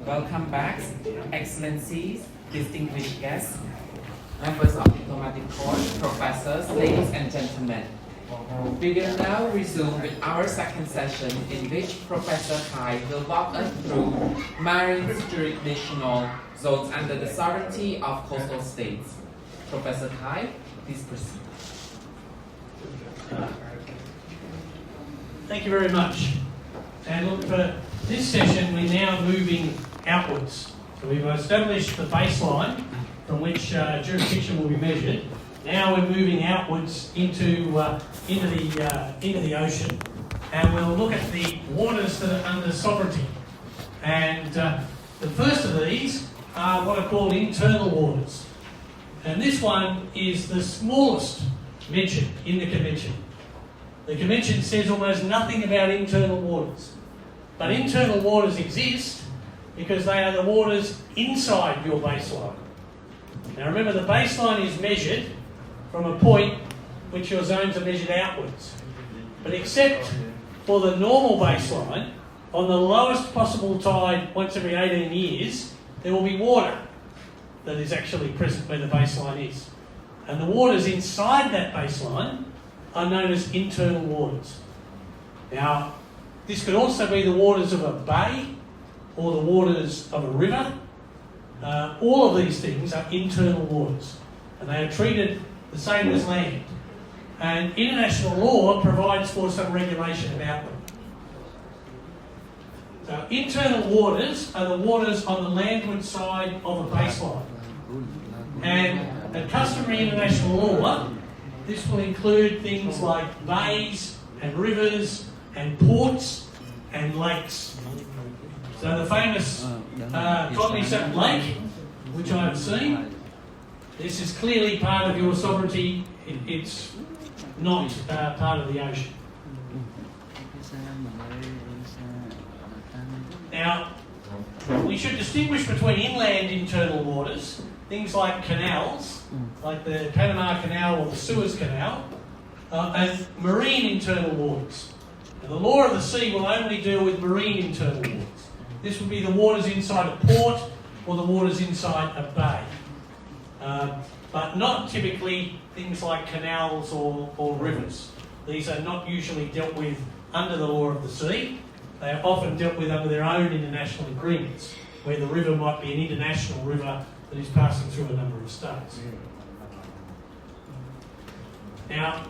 Welcome back, Excellencies, distinguished guests, members of diplomatic corps, professors, ladies and gentlemen. We will now resume with our second session in which Professor Kai will walk us through marine jurisdictional zones under the sovereignty of coastal states. Professor Kai, please proceed. Thank you very much. And look, for this session, we're now moving outwards. So we've established the baseline from which jurisdiction will be measured. Now we're moving outwards into the ocean, and we'll look at the waters that are under sovereignty. And the first of these are what are called internal waters. And this one is the smallest mentioned in the Convention. The Convention says almost nothing about internal waters. But internal waters exist because they are the waters inside your baseline. Now remember, the baseline is measured from a point which your zones are measured outwards. But except for the normal baseline, on the lowest possible tide once every 18 years, there will be water that is actually present where the baseline is. And the waters inside that baseline are known as internal waters. Now, this could also be the waters of a bay or the waters of a river. All of these things are internal waters, and they are treated the same as land. And international law provides for some regulation about them. So internal waters are the waters on the landward side of a baseline. And at customary international law, this will include things like bays and rivers and ports and lakes. So the famous Tonle Sap Lake, which I have seen, this is clearly part of your sovereignty. It's not part of the ocean. Now, we should distinguish between inland internal waters, things like canals, like the Panama Canal or the Suez Canal, and marine internal waters. Now, the law of the sea will only deal with marine internal waters. This would be the waters inside a port or the waters inside a bay. But not typically things like canals or rivers. These are not usually dealt with under the law of the sea. They are often dealt with under their own international agreements, where the river might be an international river that is passing through a number of states. Now,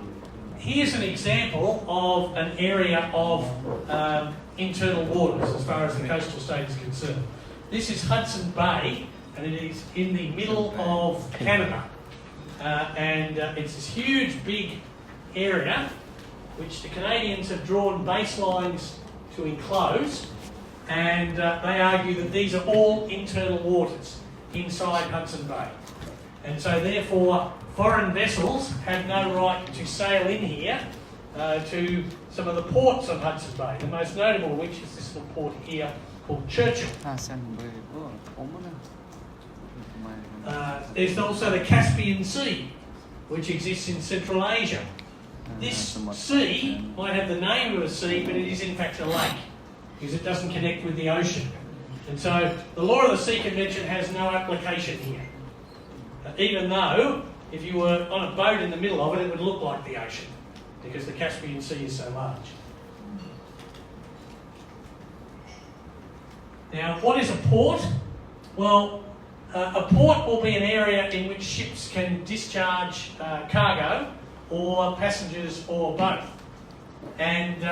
here's an example of an area of internal waters as far as the coastal state is concerned. This is Hudson Bay, and it is in the middle of Canada. It's this huge, big area which the Canadians have drawn baselines to enclose, and they argue that these are all internal waters inside Hudson Bay. And so therefore, foreign vessels have no right to sail in here to some of the ports of Hudson Bay, the most notable of which is this little port here called Churchill. There's also the Caspian Sea, which exists in Central Asia. This sea might have the name of a sea, but it is in fact a lake, because it doesn't connect with the ocean. And so the Law of the Sea Convention has no application here. Even though, if you were on a boat in the middle of it, it would look like the ocean, because the Caspian Sea is so large. Now, what is a port? Well, a port will be an area in which ships can discharge cargo or passengers or both. And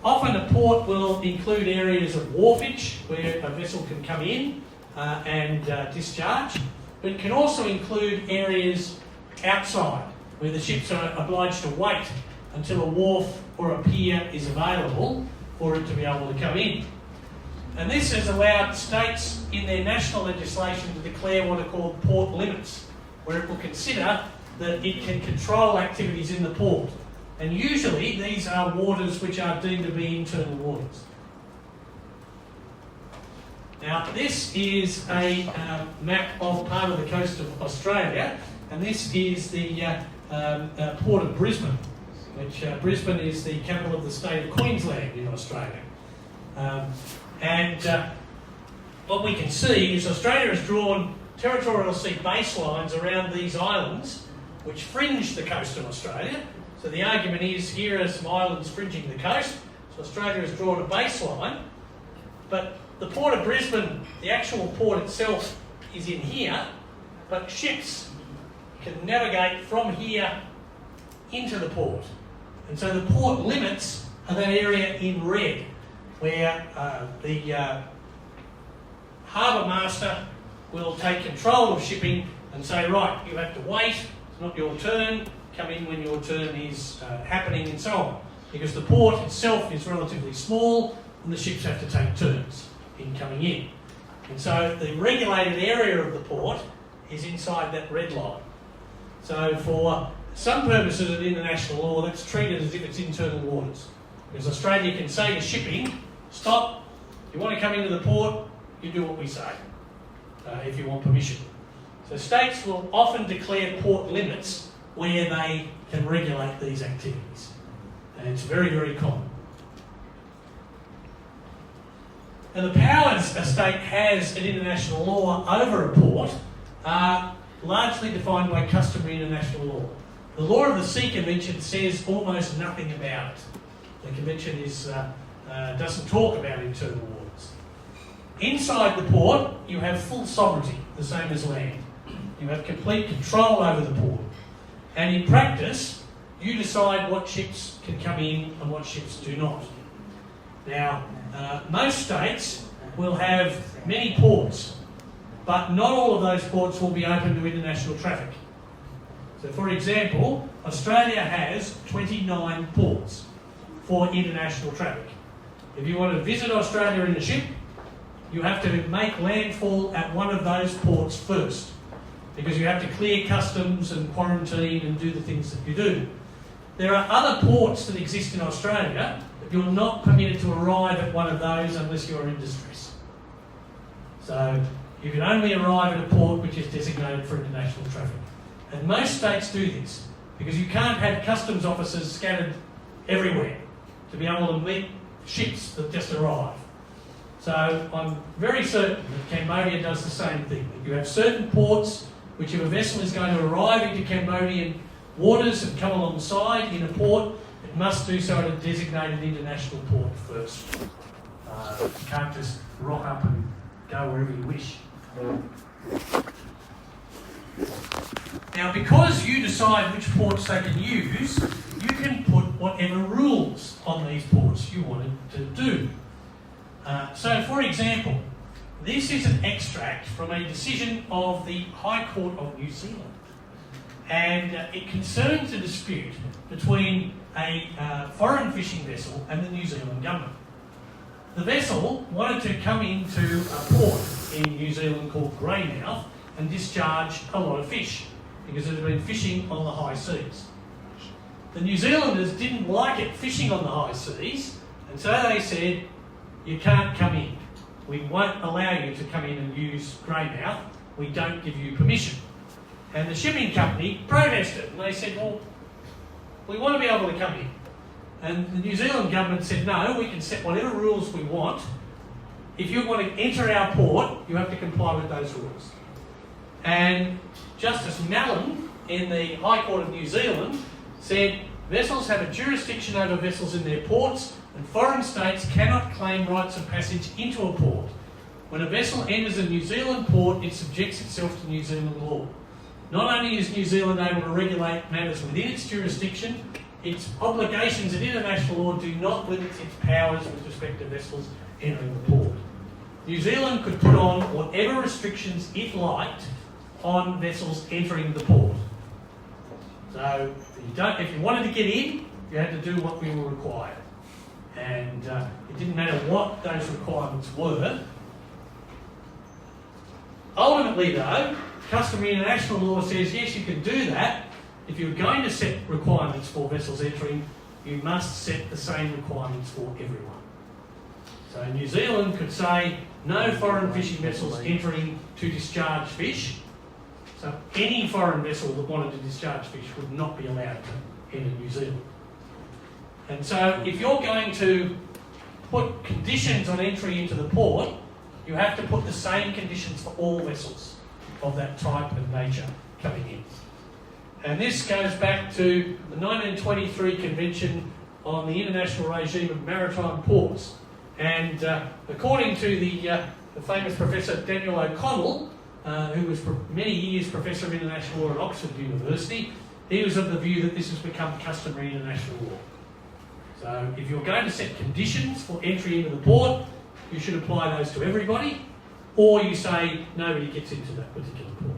often a port will include areas of wharfage where a vessel can come in and discharge, but it can also include areas outside where the ships are obliged to wait until a wharf or a pier is available for it to be able to come in. And this has allowed states in their national legislation to declare what are called port limits, where it will consider that it can control activities in the port. And usually these are waters which are deemed to be internal waters. Now, this is a map of part of the coast of Australia, and this is the port of Brisbane, which Brisbane is the capital of the state of Queensland in Australia. what we can see is Australia has drawn territorial sea baselines around these islands which fringe the coast of Australia. So the argument is here are some islands fringing the coast, so Australia has drawn a baseline, but the Port of Brisbane, the actual port itself, is in here, but ships can navigate from here into the port. And so the port limits are that area in red, where the harbour master will take control of shipping and say, right, you have to wait, it's not your turn, come in when your turn is happening, and so on. Because the port itself is relatively small and the ships have to take turns in coming in. And so the regulated area of the port is inside that red line. So for some purposes of international law, that's treated as if it's internal waters. Because Australia can say to shipping, stop, you want to come into the port, you do what we say, if you want permission. So states will often declare port limits where they can regulate these activities. And it's very, very common. And the powers a state has in international law over a port are largely defined by customary international law. The law of the Sea Convention says almost nothing about it. The convention doesn't talk about internal waters. Inside the port, you have full sovereignty, the same as land. You have complete control over the port. And in practice, you decide what ships can come in and what ships do not. Now, most states will have many ports, but not all of those ports will be open to international traffic. So, for example, Australia has 29 ports for international traffic. If you want to visit Australia in a ship, you have to make landfall at one of those ports first, because you have to clear customs and quarantine and do the things that you do. There are other ports that exist in Australia, but you're not permitted to arrive at one of those unless you're in distress. So you can only arrive at a port which is designated for international traffic. And most states do this, because you can't have customs officers scattered everywhere to be able to meet ships that just arrive. So I'm very certain that Cambodia does the same thing. That you have certain ports which, if a vessel is going to arrive into Cambodian waters and come alongside in a port, it must do so at a designated international port first. You can't just rock up and go wherever you wish. Now, because you decide which ports they can use, you can put whatever rules on these ports you wanted to do. So, for example, this is an extract from a decision of the High Court of New Zealand. And it concerns a dispute between a foreign fishing vessel and the New Zealand government. The vessel wanted to come into a port in New Zealand called Greymouth and discharge a lot of fish, because it had been fishing on the high seas. The New Zealanders didn't like it fishing on the high seas, and so they said, you can't come in. We won't allow you to come in and use Greymouth. We don't give you permission. And the shipping company protested, and they said, well, we want to be able to come in. And the New Zealand government said, no, we can set whatever rules we want. If you want to enter our port, you have to comply with those rules. And Justice Mallon in the High Court of New Zealand said, vessels have a jurisdiction over vessels in their ports, and foreign states cannot claim rights of passage into a port. When a vessel enters a New Zealand port, it subjects itself to New Zealand law. Not only is New Zealand able to regulate matters within its jurisdiction, its obligations in international law do not limit its powers with respect to vessels entering the port. New Zealand could put on whatever restrictions it liked on vessels entering the port. So if you wanted to get in, you had to do what we were required. And it didn't matter what those requirements were. Ultimately, though, customary international law says, yes, you can do that. If you're going to set requirements for vessels entering, you must set the same requirements for everyone. So New Zealand could say, no foreign fishing vessels entering to discharge fish. So any foreign vessel that wanted to discharge fish would not be allowed to enter New Zealand. And so if you're going to put conditions on entry into the port, you have to put the same conditions for all vessels of that type and nature coming in. And this goes back to the 1923 Convention on the International Regime of Maritime Ports. And according to the famous Professor Daniel O'Connell, who was for many years Professor of International Law at Oxford University, he was of the view that this has become customary international law. So if you're going to set conditions for entry into the port, you should apply those to everybody, or you say nobody gets into that particular port.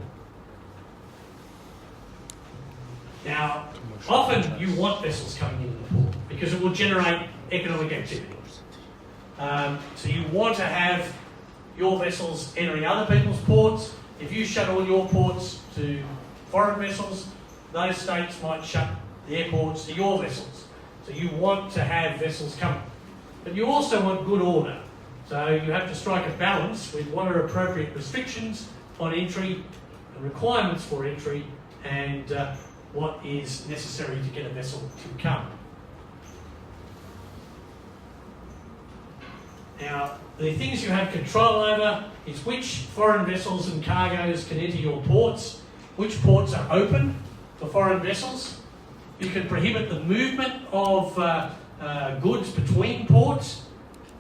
Now, often you want vessels coming into the port because it will generate economic activity. So you want to have your vessels entering other people's ports. If you shut all your ports to foreign vessels, those states might shut the airports to your vessels. So you want to have vessels coming. But you also want good order. So you have to strike a balance with what are appropriate restrictions on entry and requirements for entry and what is necessary to get a vessel to come. Now, the things you have control over is which foreign vessels and cargoes can enter your ports, which ports are open for foreign vessels. You can prohibit the movement of goods between ports.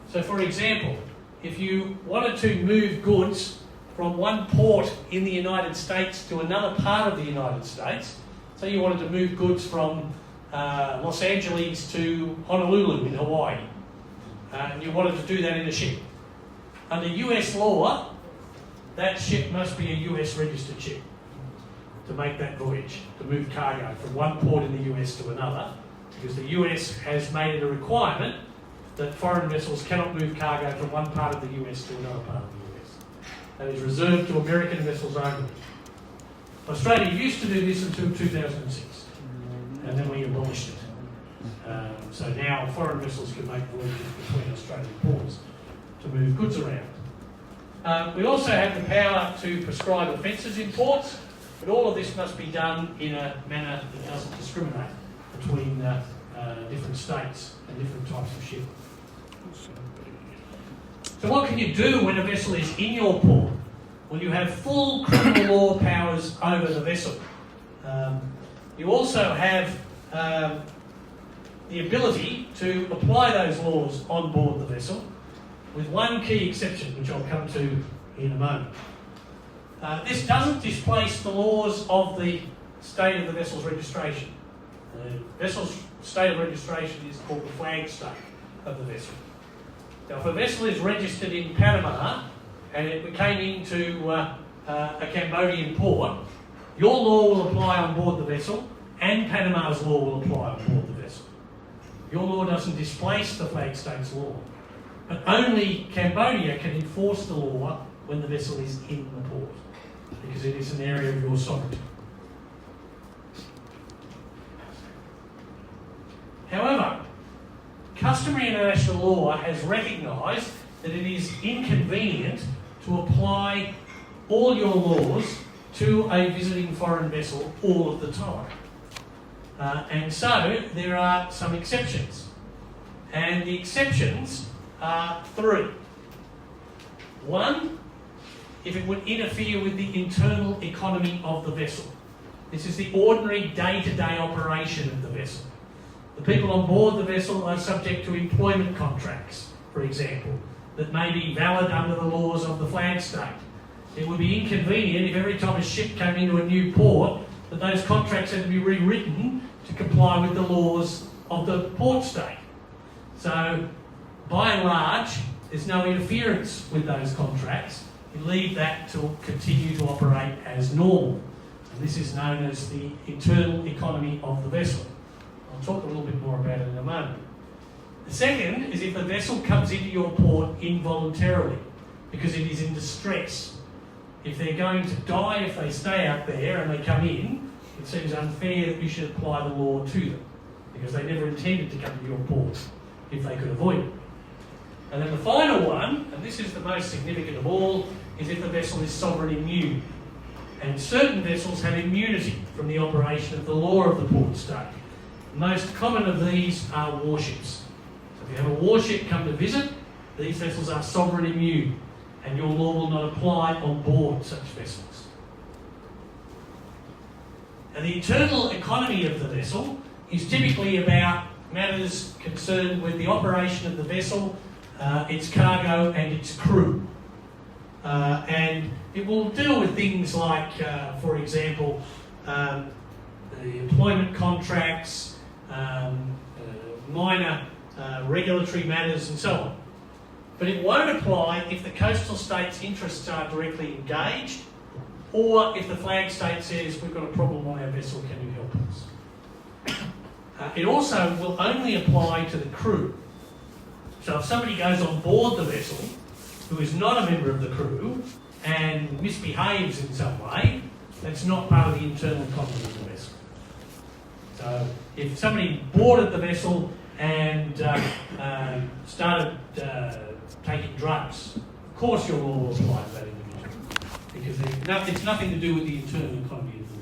So, for example, if you wanted to move goods from one port in the United States to another part of the United States, say you wanted to move goods from Los Angeles to Honolulu in Hawaii, and you wanted to do that in a ship. Under US law, that ship must be a US registered ship to make that voyage, to move cargo from one port in the US to another, because the US has made it a requirement that foreign vessels cannot move cargo from one part of the US to another part of the US. That is reserved to American vessels only. Australia used to do this until 2006, and then we abolished it. So now foreign vessels can make voyages between Australian ports to move goods around. We also have the power to prescribe offences in ports, but all of this must be done in a manner that doesn't discriminate between different states and different types of ship. So what can you do when a vessel is in your port? Well, you have full criminal law powers over the vessel. You also have the ability to apply those laws on board the vessel, with one key exception, which I'll come to in a moment. This doesn't displace the laws of the state of the vessel's registration. The vessel's state of registration is called the flag state of the vessel. Now, if a vessel is registered in Panama and it came into a Cambodian port, your law will apply on board the vessel and Panama's law will apply on board the vessel. Your law doesn't displace the flag state's law, but only Cambodia can enforce the law when the vessel is in the port, because it is an area of your sovereignty. However, customary international law has recognised that it is inconvenient to apply all your laws to a visiting foreign vessel all of the time. And so there are some exceptions. And the exceptions are three. One, if it would interfere with the internal economy of the vessel. This is the ordinary day-to-day operation of the vessel. The people on board the vessel are subject to employment contracts, for example, that may be valid under the laws of the flag state. It would be inconvenient if every time a ship came into a new port that those contracts had to be rewritten to comply with the laws of the port state. So, by and large, there's no interference with those contracts. You leave that to continue to operate as normal. And this is known as the internal economy of the vessel. I'll talk a little bit more about it in a moment. The second is if the vessel comes into your port involuntarily, because it is in distress. If they're going to die if they stay out there and they come in, it seems unfair that you should apply the law to them, because they never intended to come to your port if they could avoid it. And then the final one, and this is the most significant of all, is if the vessel is sovereign immune. And certain vessels have immunity from the operation of the law of the port state. The most common of these are warships. So if you have a warship come to visit, these vessels are sovereign immune. and your law will not apply on board such vessels. Now, the internal economy of the vessel is typically about matters concerned with the operation of the vessel, its cargo and its crew. And it will deal with things like, for example, the employment contracts, minor regulatory matters and so on. But it won't apply if the coastal state's interests are directly engaged, or if the flag state says, we've got a problem on our vessel, can you help us? It also will only apply to the crew. So if somebody goes on board the vessel who is not a member of the crew and misbehaves in some way, that's not part of the internal economy of the vessel. So if somebody boarded the vessel and started taking drugs, of course your law will apply to that individual, because it's nothing to do with the internal economy of the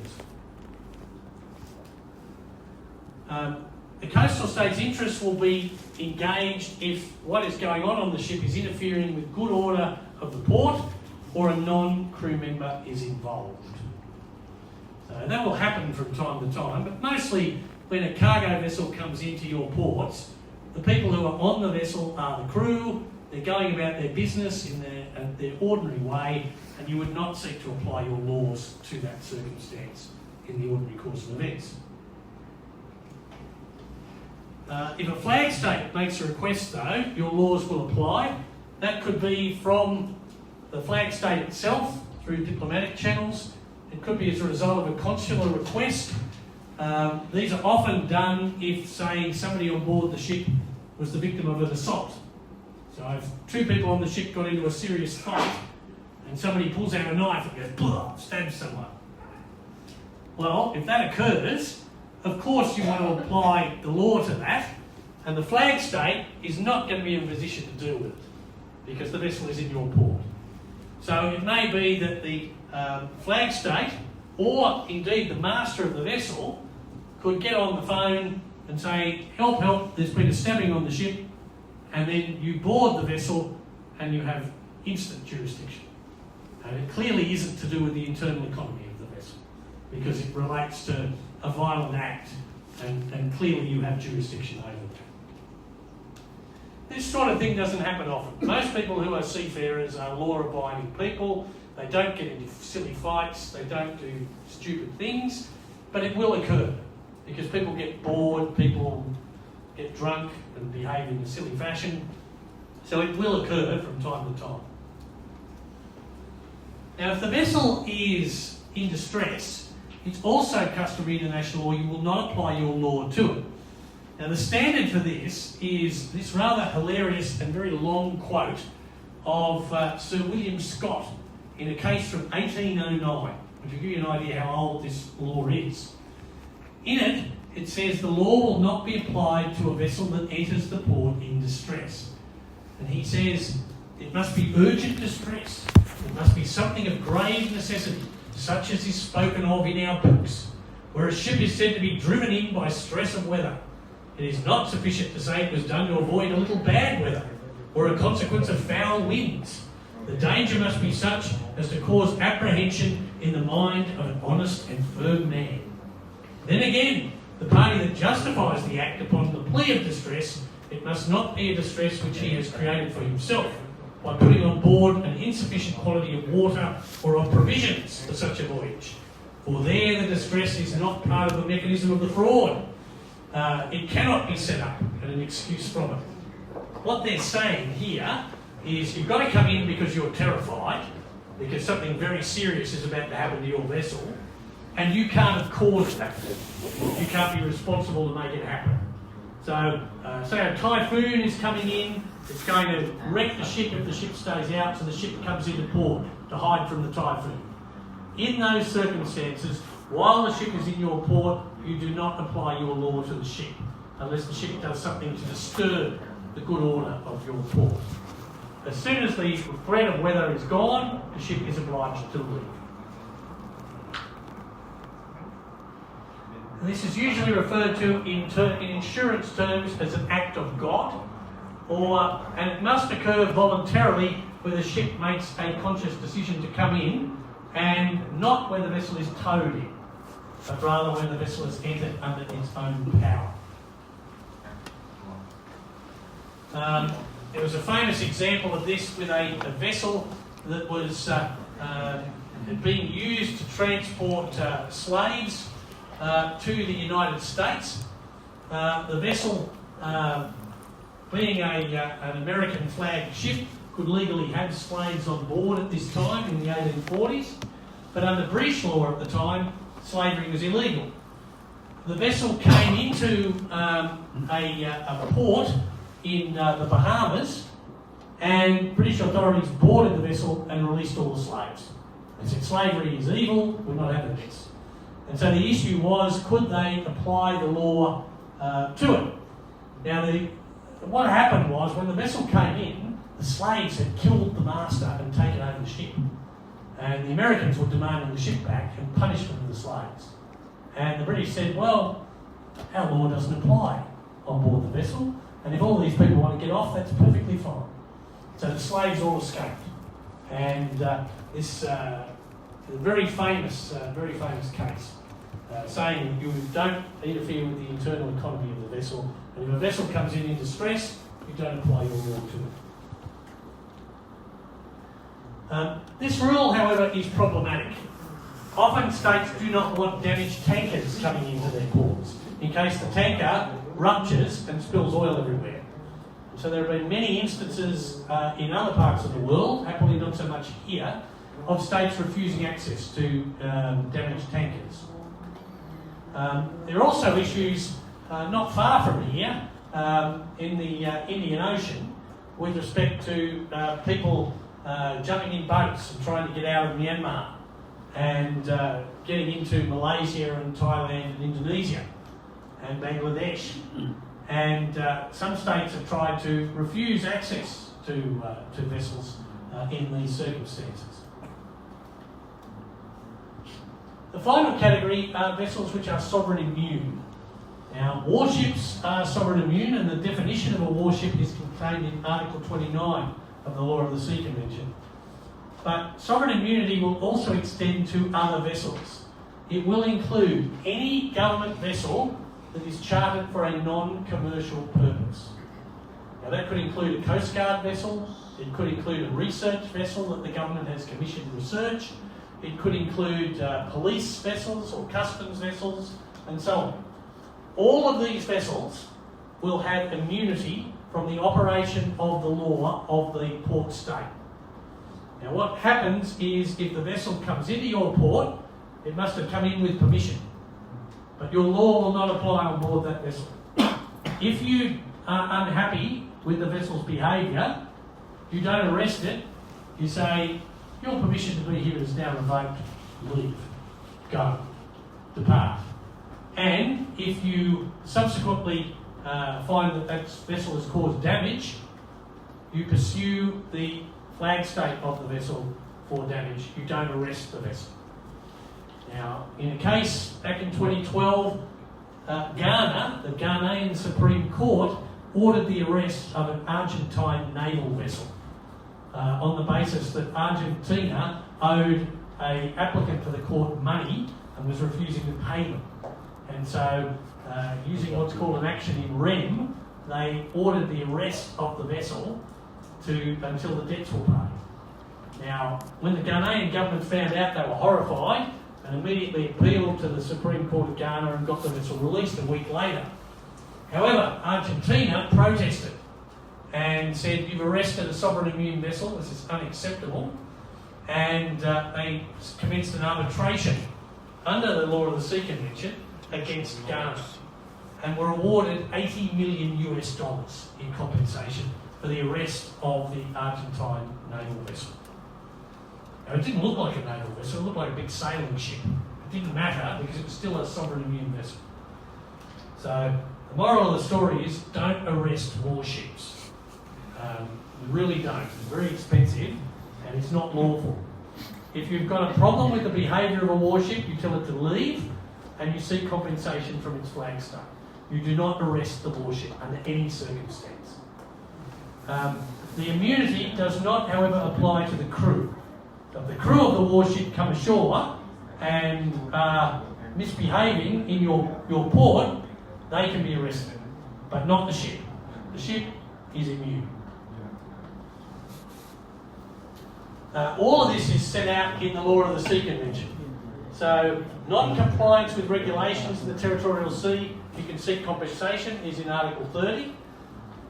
vessel. The coastal state's interests will be engaged if what is going on the ship is interfering with good order of the port, or a non-crew member is involved. So that will happen from time to time, but mostly when a cargo vessel comes into your ports, the people who are on the vessel are the crew. They're going about their business in their ordinary way, and you would not seek to apply your laws to that circumstance in the ordinary course of events. If a flag state makes a request, though, your laws will apply. That could be from the flag state itself through diplomatic channels. It could be as a result of a consular request. These are often done if, say, somebody on board the ship was the victim of an assault. So if two people on the ship got into a serious fight and somebody pulls out a knife and goes, blah, stabs someone. Well, if that occurs, of course you want to apply the law to that, and the flag state is not going to be in a position to deal with it because the vessel is in your port. So it may be that the flag state, or indeed the master of the vessel, could get on the phone and say, help, help, there's been a stabbing on the ship, and then you board the vessel and you have instant jurisdiction. And it clearly isn't to do with the internal economy of the vessel, because it relates to a violent act, and clearly you have jurisdiction over it. This sort of thing doesn't happen often. Most people who are seafarers are law-abiding people. They don't get into silly fights, they don't do stupid things, but it will occur because people get bored, people get drunk and behave in a silly fashion. So it will occur from time to time. Now, if the vessel is in distress, it's also customary in international law, you will not apply your law to it. Now, the standard for this is this rather hilarious and very long quote of Sir William Scott in a case from 1809, which will give you an idea how old this law is. In it, it says the law will not be applied to a vessel that enters the port in distress. And he says it must be urgent distress. It must be something of grave necessity, such as is spoken of in our books, where a ship is said to be driven in by stress of weather. It is not sufficient to say it was done to avoid a little bad weather, or a consequence of foul winds. The danger must be such as to cause apprehension in the mind of an honest and firm man. Then again, the party that justifies the act upon the plea of distress, it must not be a distress which he has created for himself, by putting on board an insufficient quantity of water or of provisions for such a voyage. For there the distress is not part of the mechanism of the fraud. It cannot be set up and an excuse from it. What they're saying here is you've got to come in because you're terrified, because something very serious is about to happen to your vessel, and you can't have caused that. You can't be responsible to make it happen. So, say a typhoon is coming in, it's going to wreck the ship if the ship stays out, so the ship comes into port to hide from the typhoon. In those circumstances, while the ship is in your port, you do not apply your law to the ship, unless the ship does something to disturb the good order of your port. As soon as the threat of weather is gone, the ship is obliged to leave. And this is usually referred to in insurance terms as an act of God, and it must occur voluntarily where the ship makes a conscious decision to come in, and not where the vessel is towed in, but rather when the vessel is entered under its own power. There was a famous example of this with a vessel that was being used to transport slaves to the United States. The vessel, being an American flagged ship, could legally have slaves on board at this time in the 1840s, but under British law at the time, slavery was illegal. The vessel came into a port in the Bahamas, and British authorities boarded the vessel and released all the slaves. They said slavery is evil, we're not having this. And so the issue was, could they apply the law to it? Now, what happened was, when the vessel came in, the slaves had killed the master and taken over the ship. And the Americans were demanding the ship back and punishment of the slaves. And the British said, well, our law doesn't apply on board the vessel, and if all these people want to get off, that's perfectly fine. So the slaves all escaped. And this very famous case, saying that you don't interfere with the internal economy of the vessel, and if a vessel comes in distress, you don't apply your law to it. This rule, however, is problematic. Often states do not want damaged tankers coming into their ports, in case the tanker ruptures and spills oil everywhere. So there have been many instances in other parts of the world, happily not so much here, of states refusing access to damaged tankers. There are also issues not far from here in the Indian Ocean with respect to people jumping in boats and trying to get out of Myanmar and getting into Malaysia and Thailand and Indonesia and Bangladesh. And some states have tried to refuse access to vessels in these circumstances. The final category are vessels which are sovereign immune. Now, warships are sovereign immune, and the definition of a warship is contained in Article 29 of the Law of the Sea Convention. But sovereign immunity will also extend to other vessels. It will include any government vessel that is chartered for a non-commercial purpose. Now, that could include a Coast Guard vessel, it could include a research vessel that the government has commissioned research, it could include police vessels or customs vessels, and so on. All of these vessels will have immunity from the operation of the law of the port state. Now, what happens is, if the vessel comes into your port, it must have come in with permission. But your law will not apply on board that vessel. If you are unhappy with the vessel's behaviour, you don't arrest it, you say, your permission to be here is now revoked, leave, go, depart. And if you subsequently find that that vessel has caused damage, you pursue the flag state of the vessel for damage. You don't arrest the vessel. Now, in a case back in 2012, Ghana, the Ghanaian Supreme Court, ordered the arrest of an Argentine naval vessel on the basis that Argentina owed an applicant to the court money and was refusing to pay them. And so, using what's called an action in rem, they ordered the arrest of the vessel until the debts were paid. Now, when the Ghanaian government found out, they were horrified and immediately appealed to the Supreme Court of Ghana and got the vessel released a week later. However, Argentina protested and said, you've arrested a sovereign immune vessel, this is unacceptable, and they commenced an arbitration under the Law of the Sea Convention against Ghana and were awarded $80 million in compensation for the arrest of the Argentine naval vessel. Now, it didn't look like a naval vessel, it looked like a big sailing ship. It didn't matter because it was still a sovereign immune vessel. So, the moral of the story is, don't arrest warships. You really don't. It's very expensive and it's not lawful. If you've got a problem with the behaviour of a warship, you tell it to leave and you seek compensation from its flag state. You do not arrest the warship under any circumstance. The immunity does not, however, apply to the crew. So if the crew of the warship come ashore and are misbehaving in your port, they can be arrested, but not the ship. The ship is immune. All of this is set out in the Law of the Sea Convention. So, non-compliance with regulations in the territorial sea, you can seek compensation, is in Article 30.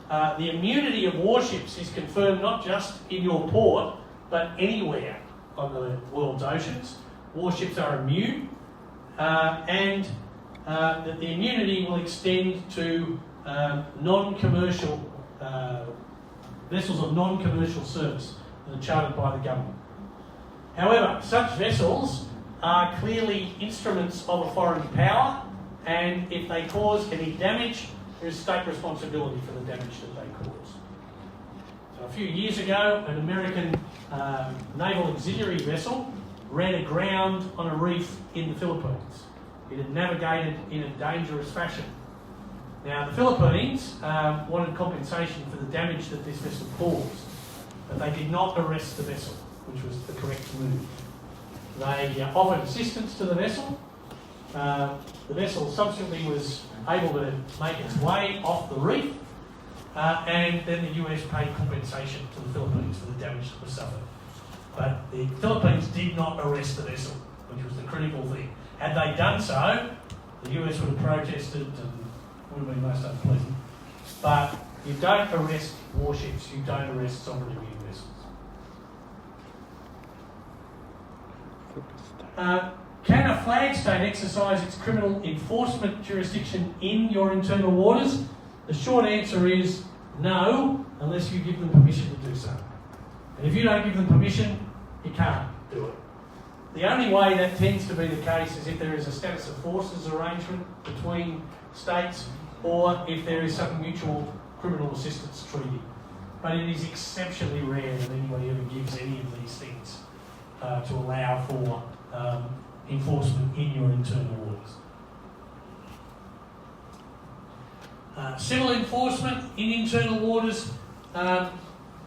The immunity of warships is confirmed not just in your port, but anywhere on the world's oceans. Warships are immune, and that the immunity will extend to non-commercial vessels of non-commercial service that are chartered by the government. However, such vessels are clearly instruments of a foreign power, and if they cause any damage, there is state responsibility for the damage that they cause. So a few years ago, an American naval auxiliary vessel ran aground on a reef in the Philippines. It had navigated in a dangerous fashion. Now, the Philippines wanted compensation for the damage that this vessel caused, but they did not arrest the vessel, which was the correct move. They offered assistance to the vessel. The vessel subsequently was able to make its way off the reef, and then the US paid compensation to the Philippines for the damage that was suffered. But the Philippines did not arrest the vessel, which was the critical thing. Had they done so, the US would have protested and would have been most unpleasant. But you don't arrest warships, you don't arrest sovereign immune vessels. Can a flag state exercise its criminal enforcement jurisdiction in your internal waters? The short answer is no, unless you give them permission to do so. And if you don't give them permission, you can't do it. The only way that tends to be the case is if there is a status of forces arrangement between states, or if there is some mutual criminal assistance treaty. But it is exceptionally rare that anybody ever gives any of these things to allow for enforcement in your internal waters. Civil enforcement in internal waters,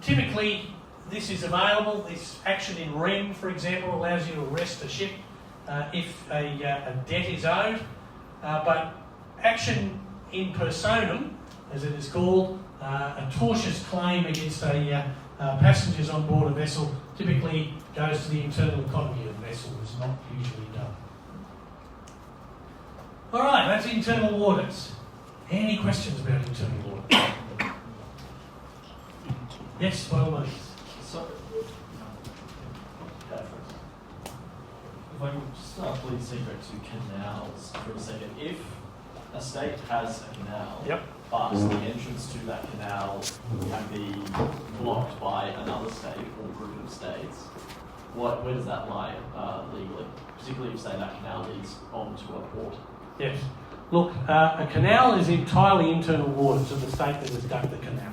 typically this is available. This action in REM, for example, allows you to arrest a ship if a debt is owed. But action in personam, as it is called, a tortious claim against passengers on board a vessel, typically goes to the internal economy of the vessel. It's not usually done. All right, that's internal waters. Any questions about internal waters? Yes, by all means. So, if I can just plead secret to canals for a second. If a state has a canal, Yep. but the entrance to that canal can be blocked by another state or group of states, where does that lie legally? Particularly if, say, that canal leads onto a port. Yes. Look, a canal is entirely internal waters of the state that has dug the canal.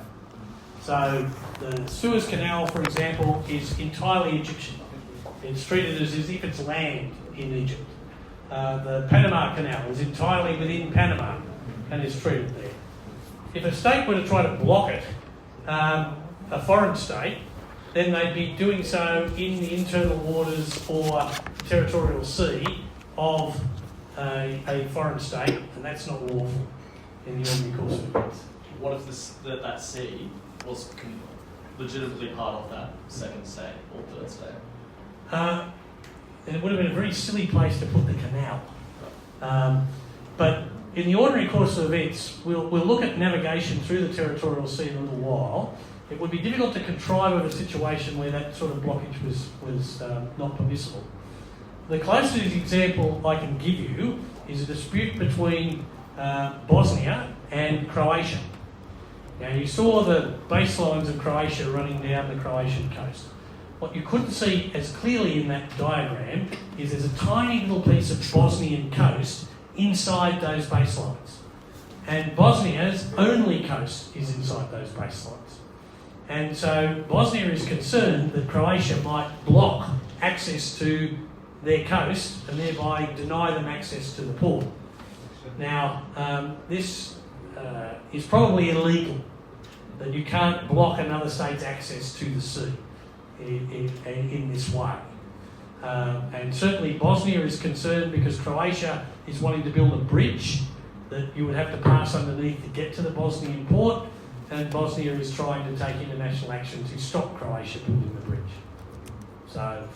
So the Suez Canal, for example, is entirely Egyptian. It's treated as if it's land in Egypt. The Panama Canal is entirely within Panama and is treated there. If a state were to try to block it, a foreign state, then they'd be doing so in the internal waters or territorial sea of a foreign state, and that's not lawful in the ordinary course of events. What if that sea was legitimately part of that second state or third state? It would have been a very silly place to put the canal. But in the ordinary course of events, we'll look at navigation through the territorial sea in a little while. It would be difficult to contrive of a situation where that sort of blockage was not permissible. The closest example I can give you is a dispute between Bosnia and Croatia. Now, you saw the baselines of Croatia running down the Croatian coast. What you couldn't see as clearly in that diagram is there's a tiny little piece of Bosnian coast inside those baselines. And Bosnia's only coast is inside those baselines. And so Bosnia is concerned that Croatia might block access to their coast and thereby deny them access to the port. Now, this is probably illegal. that you can't block another state's access to the sea in this way. And certainly Bosnia is concerned because Croatia is wanting to build a bridge that you would have to pass underneath to get to the Bosnian port, and Bosnia is trying to take international action to stop Croatia building the bridge. So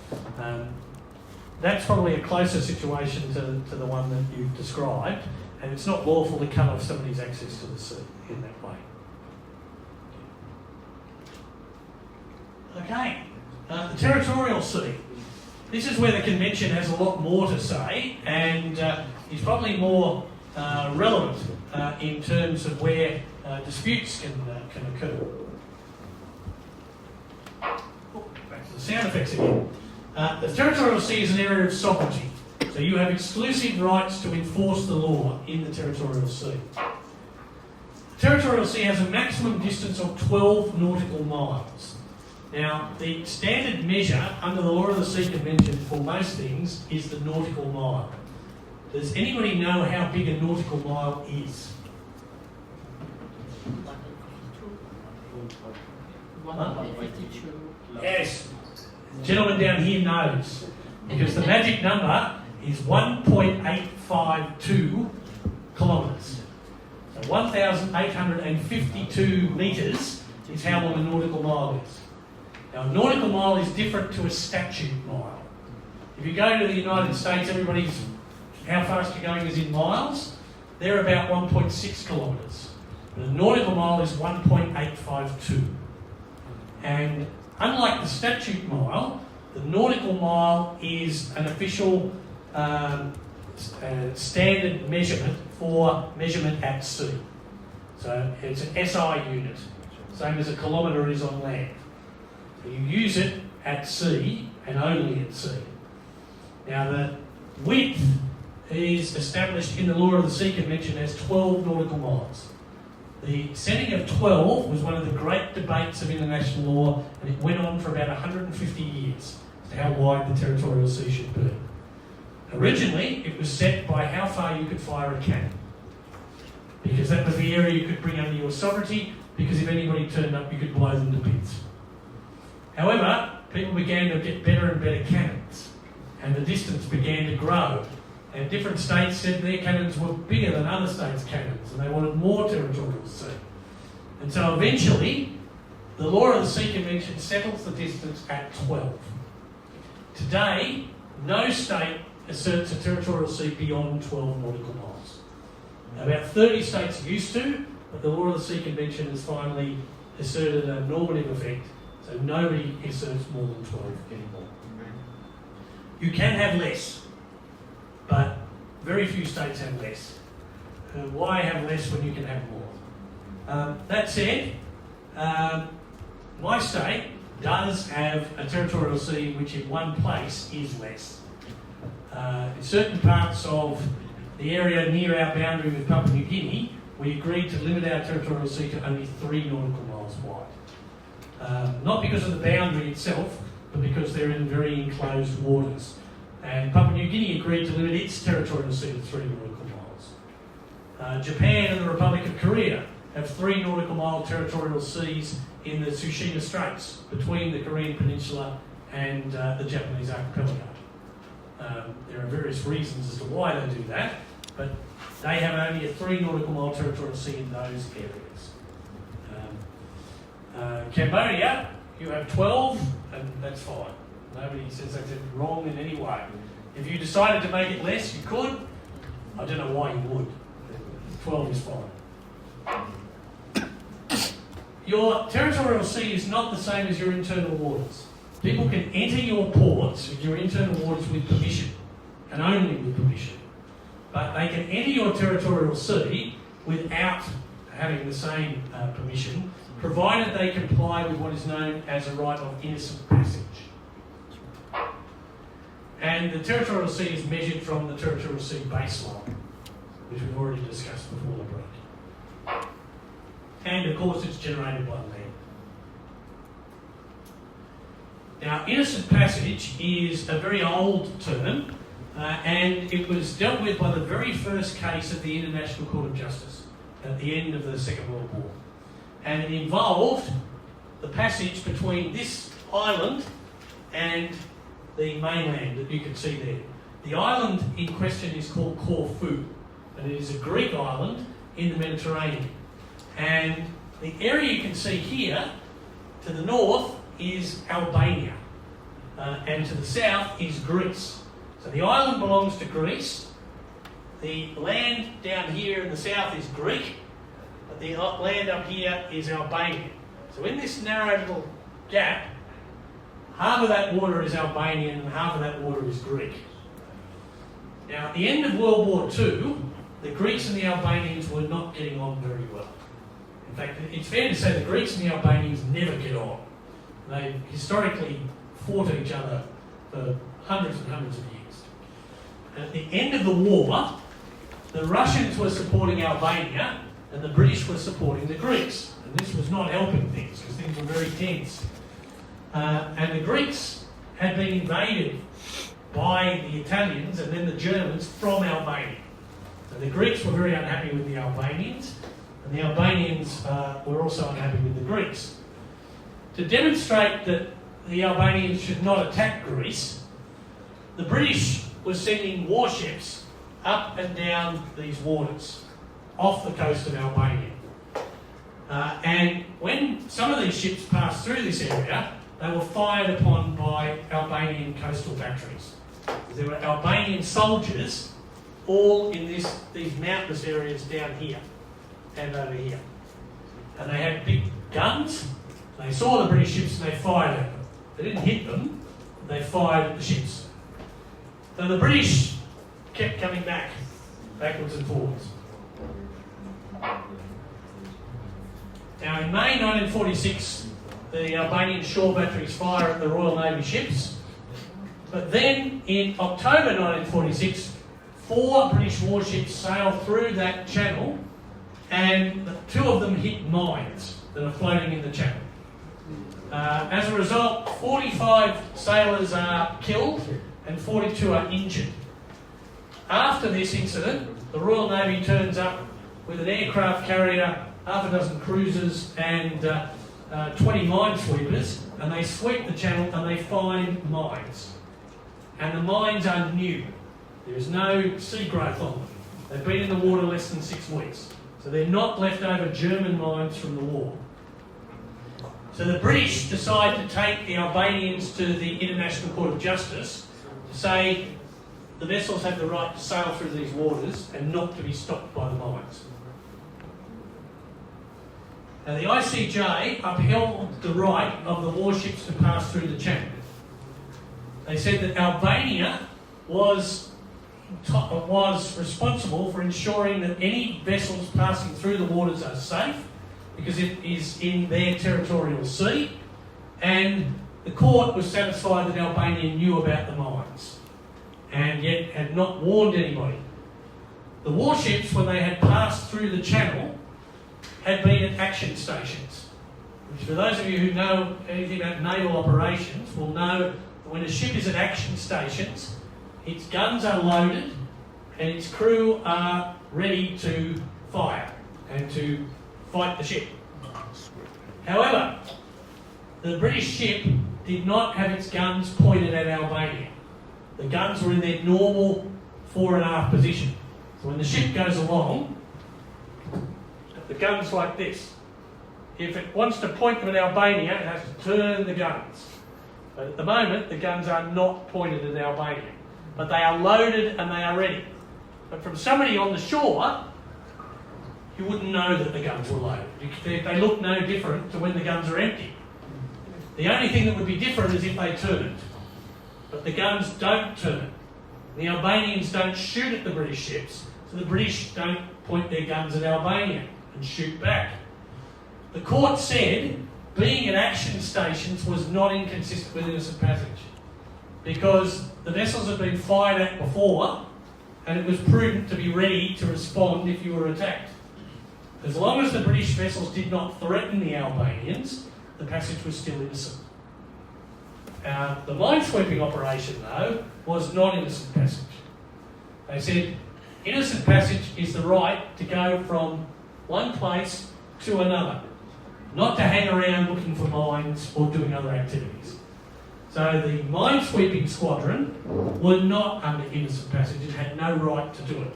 that's probably a closer situation to the one that you've described, and it's not lawful to cut off somebody's access to the sea in that way. Okay, the territorial sea. This is where the Convention has a lot more to say, and is probably more relevant in terms of where disputes can occur. Back to the sound effects again. The territorial sea is an area of sovereignty, so you have exclusive rights to enforce the law in the territorial sea. The territorial sea has a maximum distance of 12 nautical miles. Now, the standard measure under the Law of the Sea Convention for most things is the nautical mile. Does anybody know how big a nautical mile is? 152. Yes. The gentleman down here knows, because the magic number is 1.852 kilometres. So 1,852 metres is how long a nautical mile is. Now, a nautical mile is different to a statute mile. If you go to the United States, everybody's, how fast you're going is in miles. They're about 1.6 kilometres. But a nautical mile is 1.852. And unlike the statute mile, the nautical mile is an official standard measurement for measurement at sea. So it's an SI unit, same as a kilometre is on land. So you use it at sea and only at sea. Now the width is established in the Law of the Sea Convention as 12 nautical miles. The setting of 12 was one of the great debates of international law, and it went on for about 150 years as to how wide the territorial sea should be. Originally, it was set by how far you could fire a cannon, because that was the area you could bring under your sovereignty, because if anybody turned up, you could blow them to bits. However, people began to get better and better cannons, and the distance began to grow. And different states said their cannons were bigger than other states' cannons, and they wanted more territorial sea. And so eventually, the Law of the Sea Convention settles the distance at 12. Today, no state asserts a territorial sea beyond 12 nautical miles. About 30 states used to, but the Law of the Sea Convention has finally asserted a normative effect, so nobody asserts more than 12 anymore. You can have less, but very few states have less. Why have less when you can have more? That said, my state does have a territorial sea which in one place is less. In certain parts of the area near our boundary with Papua New Guinea, we agreed to limit our territorial sea to only 3 nautical miles wide. Not because of the boundary itself, but because they're in very enclosed waters. And Papua New Guinea agreed to limit its territorial sea to 3 nautical miles. Japan and the Republic of Korea have 3 nautical mile territorial seas in the Tsushima Straits between the Korean Peninsula and the Japanese archipelago. There are various reasons as to why they do that, but they have only a 3 nautical mile territorial sea in those areas. Cambodia, you have 12, and that's fine. Nobody says that's wrong in any way. If you decided to make it less, you could. I don't know why you would. 12 is fine. Your territorial sea is not the same as your internal waters. People can enter your ports, your internal waters, with permission, and only with permission. But they can enter your territorial sea without having the same permission, provided they comply with what is known as a right of innocent passage. And the territorial sea is measured from the territorial sea baseline, which we've already discussed before the break. And of course it's generated by land. Now, innocent passage is a very old term, and it was dealt with by the very first case of the International Court of Justice at the end of the Second World War. and it involved the passage between this island and the mainland that you can see there. The island in question is called Corfu, and it is a Greek island in the Mediterranean. And the area you can see here to the north is Albania, and to the south is Greece. So the island belongs to Greece. The land down here in the south is Greek, but the land up here is Albanian. So in this narrow little gap, half of that water is Albanian and half of that water is Greek. Now, at the end of World War II, the Greeks and the Albanians were not getting on very well. In fact, it's fair to say the Greeks and the Albanians never get on. They historically fought each other for hundreds and hundreds of years. And at the end of the war, the Russians were supporting Albania and the British were supporting the Greeks. And this was not helping things because things were very tense. And the Greeks had been invaded by the Italians and then the Germans from Albania. So the Greeks were very unhappy with the Albanians, and the Albanians were also unhappy with the Greeks. To demonstrate that the Albanians should not attack Greece, the British were sending warships up and down these waters off the coast of Albania. And when some of these ships passed through this area, they were fired upon by Albanian coastal batteries. There were Albanian soldiers all in these mountainous areas down here and over here. And they had big guns. They saw the British ships and they fired at them. They didn't hit them, they fired at the ships. So the British kept coming back, backwards and forwards. Now in May 1946, the Albanian shore batteries fire at the Royal Navy ships. But then in October 1946, 4 British warships sailed through that channel and 2 of them hit mines that are floating in the channel. As a result, 45 sailors are killed and 42 are injured. After this incident, the Royal Navy turns up with an aircraft carrier, half a dozen cruisers and 20 minesweepers, and they sweep the channel and they find mines. And the mines are new. There is no sea growth on them. They've been in the water less than 6 weeks. So they're not leftover German mines from the war. So the British decide to take the Albanians to the International Court of Justice to say the vessels have the right to sail through these waters and not to be stopped by the mines. Now the ICJ upheld the right of the warships to pass through the channel. They said that Albania was responsible for ensuring that any vessels passing through the waters are safe because it is in their territorial sea, and the court was satisfied that Albania knew about the mines and yet had not warned anybody. The warships, when they had passed through the channel, had been at action stations, which for those of you who know anything about naval operations will know that when a ship is at action stations, its guns are loaded and its crew are ready to fire and to fight the ship. However, the British ship did not have its guns pointed at Albania. The guns were in their normal fore and aft position. So when the ship goes along, the gun's like this. If it wants to point them at Albania, it has to turn the guns. But at the moment, the guns are not pointed at Albania. But they are loaded and they are ready. But from somebody on the shore, you wouldn't know that the guns were loaded. They look no different to when the guns are empty. The only thing that would be different is if they turned. But the guns don't turn. The Albanians don't shoot at the British ships, so the British don't point their guns at Albania and shoot back. The court said being at action stations was not inconsistent with innocent passage because the vessels had been fired at before and it was prudent to be ready to respond if you were attacked. As long as the British vessels did not threaten the Albanians, the passage was still innocent. The minesweeping operation, though, was not innocent passage. They said innocent passage is the right to go from one place to another. not to hang around looking for mines or doing other activities. So the mine-sweeping squadron were not under innocent passage and had no right to do it.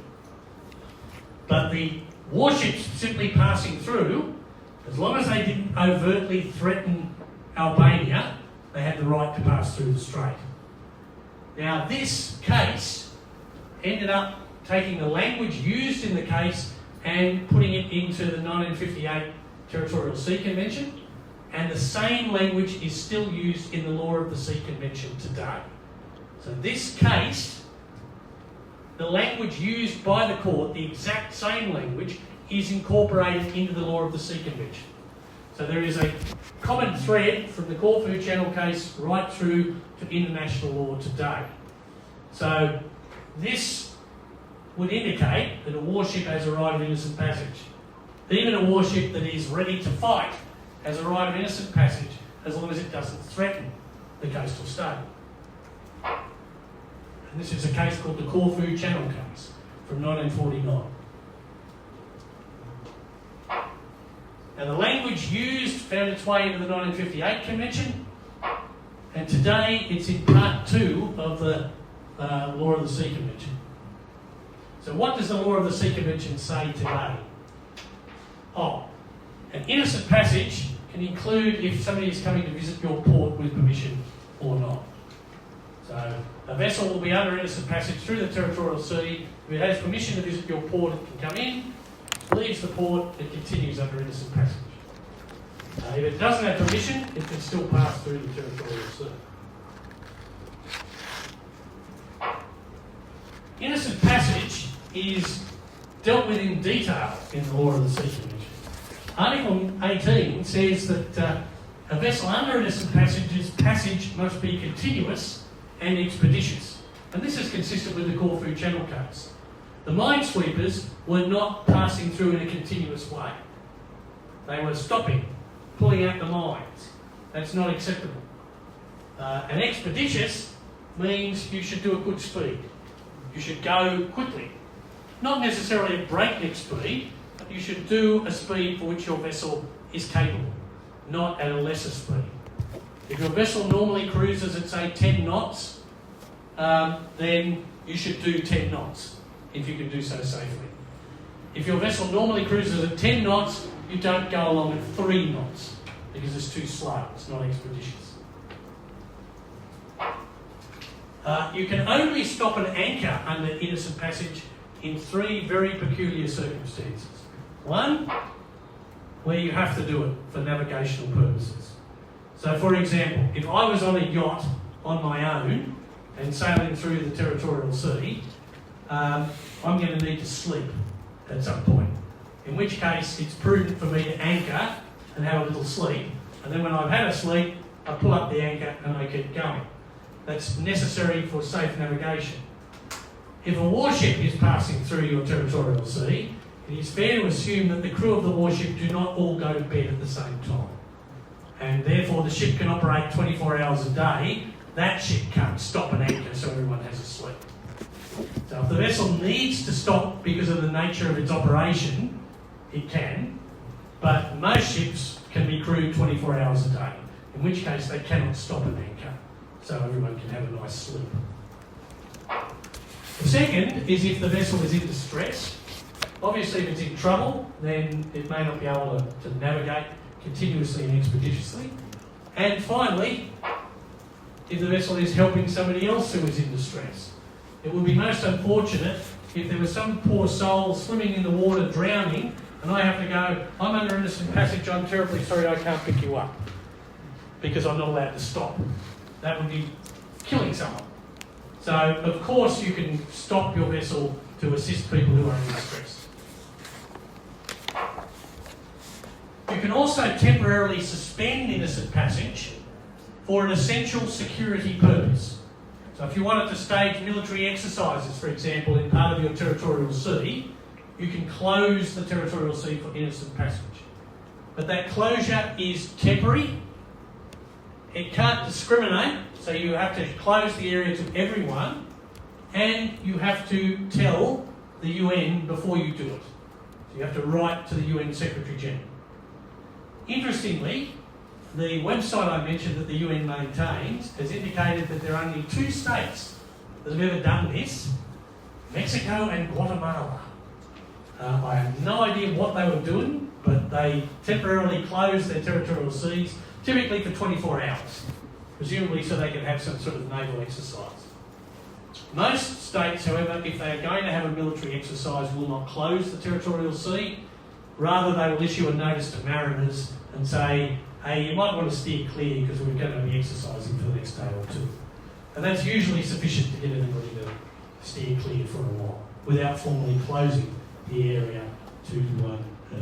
But the warships simply passing through, as long as they didn't overtly threaten Albania, they had the right to pass through the strait. Now, this case ended up taking the language used in the case and putting it into the 1958 Territorial Sea Convention, and the same language is still used in the Law of the Sea Convention today. So this case, the language used by the court, the exact same language, is incorporated into the Law of the Sea Convention. So there is a common thread from the Corfu Channel case right through to international law today. So this would indicate that a warship has a right of innocent passage. Even a warship that is ready to fight has a right of innocent passage as long as it doesn't threaten the coastal state. And this is a case called the Corfu Channel case from 1949. Now the language used found its way into the 1958 Convention, and today it's in Part 2 of the Law of the Sea Convention. So what does the Law of the Sea Convention say today? An innocent passage can include if somebody is coming to visit your port with permission or not. So a vessel will be under innocent passage through the territorial sea. If it has permission to visit your port, it can come in, leaves the port, it continues under innocent passage. If it doesn't have permission, it can still pass through the territorial sea. Innocent passage is dealt with in detail in the Law of the Sea Convention. Article 18 says that a vessel under innocent passage must be continuous and expeditious. And this is consistent with the Corfu Channel case. The minesweepers were not passing through in a continuous way. They were stopping, pulling out the mines. That's not acceptable. And expeditious means you should do a good speed. You should go quickly. Not necessarily at breakneck speed, but you should do a speed for which your vessel is capable, not at a lesser speed. If your vessel normally cruises at, say, 10 knots, then you should do 10 knots, if you can do so safely. If your vessel normally cruises at 10 knots, you don't go along at 3 knots, because it's too slow, it's not expeditious. You can only stop an anchor under innocent passage in 3 very peculiar circumstances. 1, where you have to do it for navigational purposes. So, for example, if I was on a yacht on my own and sailing through the territorial sea, I'm going to need to sleep at some point. In which case, it's prudent for me to anchor and have a little sleep. And then when I've had a sleep, I pull up the anchor and I keep going. That's necessary for safe navigation. If a warship is passing through your territorial sea, it is fair to assume that the crew of the warship do not all go to bed at the same time. And therefore the ship can operate 24 hours a day. That ship can't stop an anchor so everyone has a sleep. So if the vessel needs to stop because of the nature of its operation, it can. But most ships can be crewed 24 hours a day, in which case they cannot stop an anchor so everyone can have a nice sleep. The second is if the vessel is in distress. Obviously, if it's in trouble, then it may not be able to navigate continuously and expeditiously. And finally, if the vessel is helping somebody else who is in distress. It would be most unfortunate if there was some poor soul swimming in the water drowning and I have to go, I'm under innocent passage, I'm terribly sorry I can't pick you up because I'm not allowed to stop. That would be killing someone. So, of course, you can stop your vessel to assist people who are in distress. You can also temporarily suspend innocent passage for an essential security purpose. So if you wanted to stage military exercises, for example, in part of your territorial sea, you can close the territorial sea for innocent passage. But that closure is temporary. It can't discriminate, so you have to close the area to everyone, and you have to tell the UN before you do it. So you have to write to the UN Secretary General. Interestingly, the website I mentioned that the UN maintains has indicated that there are only 2 states that have ever done this, Mexico and Guatemala. I have no idea what they were doing, but they temporarily closed their territorial seas, typically for 24 hours, presumably so they can have some sort of naval exercise. Most states, however, if they are going to have a military exercise, will not close the territorial sea. Rather, they will issue a notice to mariners and say, hey, you might want to steer clear because we're going to be exercising for the next day or 2. And that's usually sufficient to get everybody to steer clear for a while without formally closing the area to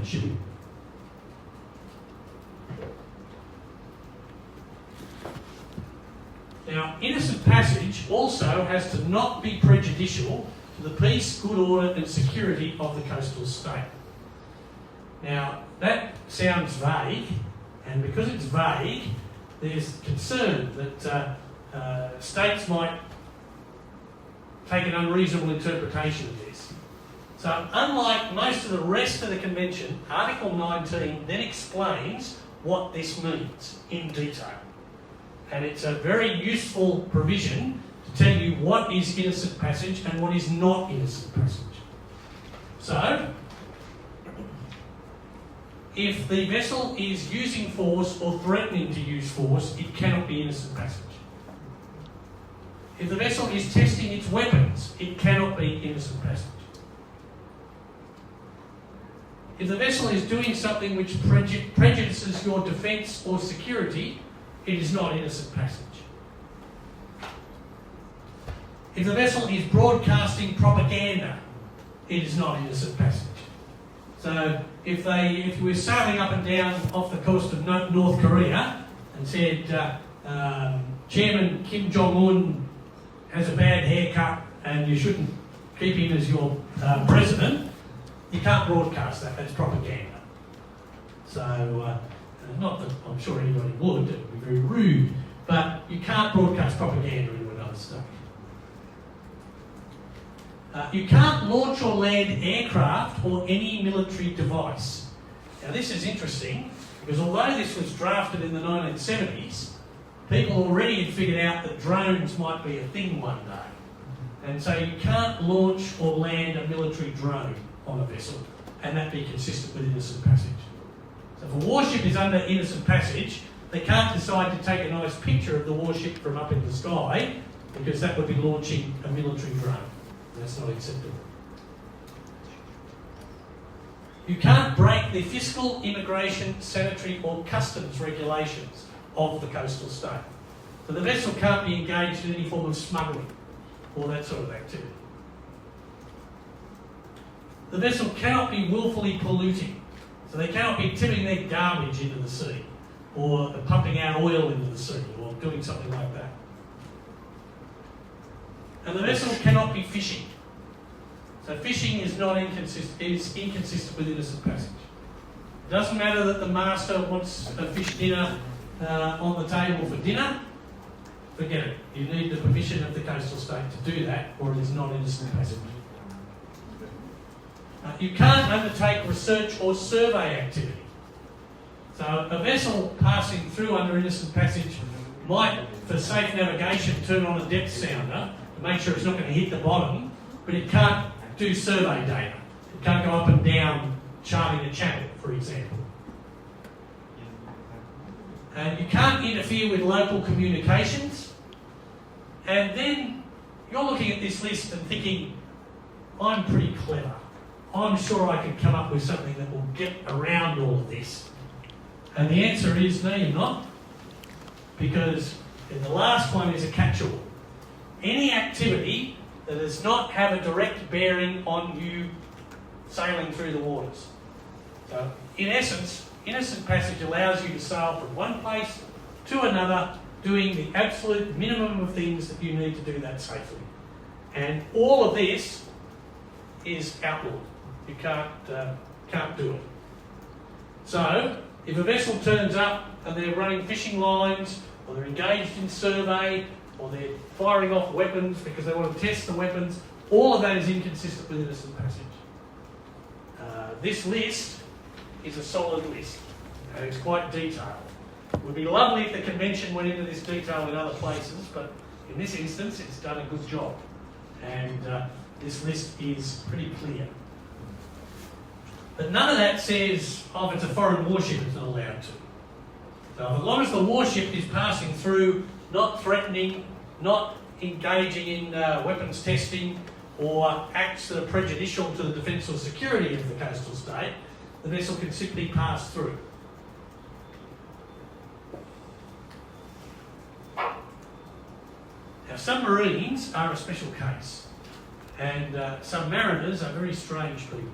shipping. Now, innocent passage also has to not be prejudicial to the peace, good order and security of the coastal state. Now, that sounds vague, and because it's vague, there's concern that states might take an unreasonable interpretation of this. So, unlike most of the rest of the Convention, Article 19 then explains what this means in detail. And it's a very useful provision to tell you what is innocent passage and what is not innocent passage. So, if the vessel is using force or threatening to use force, it cannot be innocent passage. If the vessel is testing its weapons, it cannot be innocent passage. If the vessel is doing something which prejudices your defence or security, it is not innocent passage. If the vessel is broadcasting propaganda, it is not innocent passage. So if you were sailing up and down off the coast of North Korea and said, Chairman Kim Jong-un has a bad haircut and you shouldn't keep him as your president, you can't broadcast that. That's propaganda. So, not that I'm sure anybody would, it would be very rude, but you can't broadcast propaganda into another state. You can't launch or land aircraft or any military device. Now this is interesting, because although this was drafted in the 1970s, people already had figured out that drones might be a thing one day. And so you can't launch or land a military drone on a vessel, and that be consistent with innocent passage. So if a warship is under innocent passage, they can't decide to take a nice picture of the warship from up in the sky, because that would be launching a military drone. That's not acceptable. You can't break the fiscal, immigration, sanitary or customs regulations of the coastal state. So the vessel can't be engaged in any form of smuggling or that sort of activity. The vessel cannot be willfully polluting. So they cannot be tipping their garbage into the sea or pumping out oil into the sea or doing something like that. And the vessel cannot be fishing. So fishing is inconsistent with innocent passage. It doesn't matter that the master wants a fish dinner on the table for dinner. Forget it. You need the permission of the coastal state to do that, or it is not innocent passage. You can't undertake research or survey activity. So a vessel passing through under innocent passage might, for safe navigation, turn on a depth sounder to make sure it's not going to hit the bottom, but it can't do survey data. It can't go up and down charting a channel, for example. And you can't interfere with local communications. And then you're looking at this list and thinking, I'm pretty clever. I'm sure I can come up with something that will get around all of this. And the answer is, no, you're not. Because the last one is a catch-all. Any activity that does not have a direct bearing on you sailing through the waters. So, in essence, innocent passage allows you to sail from one place to another, doing the absolute minimum of things that you need to do that safely. And all of this is outlawed. You can't do it. So, if a vessel turns up and they're running fishing lines, or they're engaged in survey, or they're firing off weapons because they want to test the weapons, all of that is inconsistent with innocent passage. This list is a solid list. and it's quite detailed. It would be lovely if the convention went into this detail in other places, but in this instance it's done a good job, and this list is pretty clear. But none of that says, oh, if it's a foreign warship, it's not allowed to. So as long as the warship is passing through, not threatening, not engaging in weapons testing or acts that are prejudicial to the defence or security of the coastal state, the vessel can simply pass through. Now, submarines are a special case, and submariners are very strange people.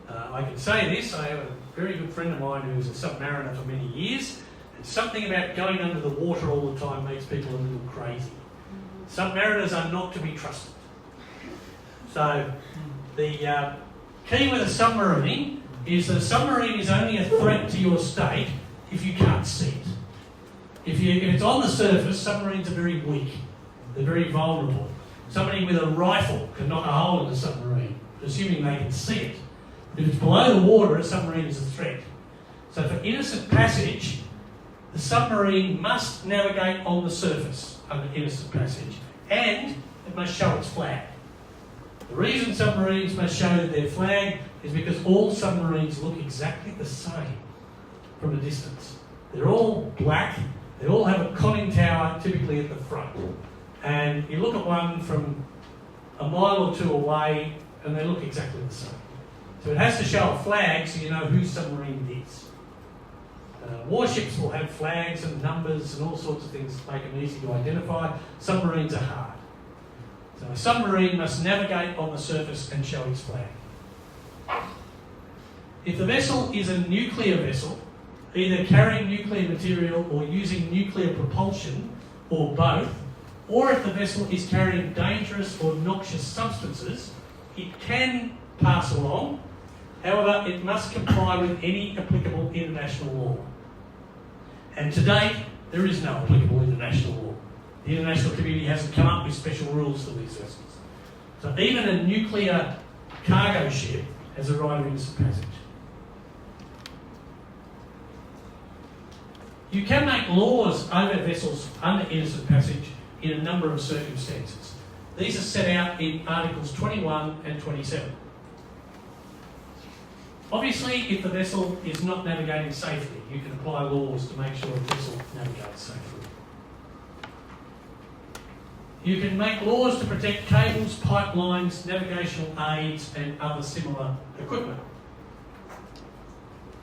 I can say this, I have a very good friend of mine who's a submariner for many years, and something about going under the water all the time makes people a little crazy. Submariners are not to be trusted. So the key with a submarine is that a submarine is only a threat to your state if you can't see it. If it's on the surface, submarines are very weak. They're very vulnerable. Somebody with a rifle can knock a hole in a submarine, assuming they can see it. If it's below the water, a submarine is a threat. So for innocent passage, the submarine must navigate on the surface under innocent passage, and it must show its flag. The reason submarines must show their flag is because all submarines look exactly the same from a distance. They're all black, they all have a conning tower typically at the front. And you look at one from a mile or two away and they look exactly the same. So it has to show a flag so you know whose submarine it is. Warships will have flags and numbers and all sorts of things to make them easy to identify. Submarines are hard. So a submarine must navigate on the surface and show its flag. If the vessel is a nuclear vessel, either carrying nuclear material or using nuclear propulsion, or both, or if the vessel is carrying dangerous or noxious substances, it can pass along. However, it must comply with any applicable international law. And to date, there is no applicable international law. The international community hasn't come up with special rules for these vessels. So even a nuclear cargo ship has a right of innocent passage. You can make laws over vessels under innocent passage in a number of circumstances. These are set out in Articles 21 and 27. Obviously, if the vessel is not navigating safely, you can apply laws to make sure the vessel navigates safely. You can make laws to protect cables, pipelines, navigational aids and other similar equipment.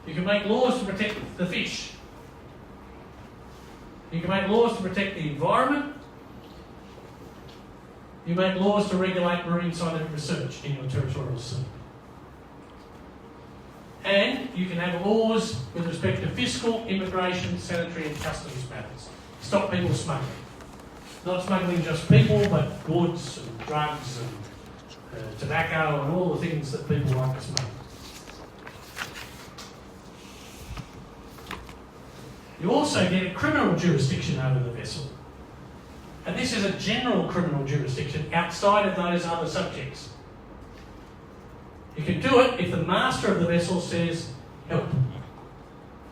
You can make laws to protect the fish. You can make laws to protect the environment. You make laws to regulate marine scientific research in your territorial sea. And you can have laws with respect to fiscal, immigration, sanitary and customs matters. Stop people smuggling. Not smuggling just people, but goods and drugs and tobacco and all the things that people like to smuggle. You also get a criminal jurisdiction over the vessel. And this is a general criminal jurisdiction outside of those other subjects. You can do it if the master of the vessel says, help.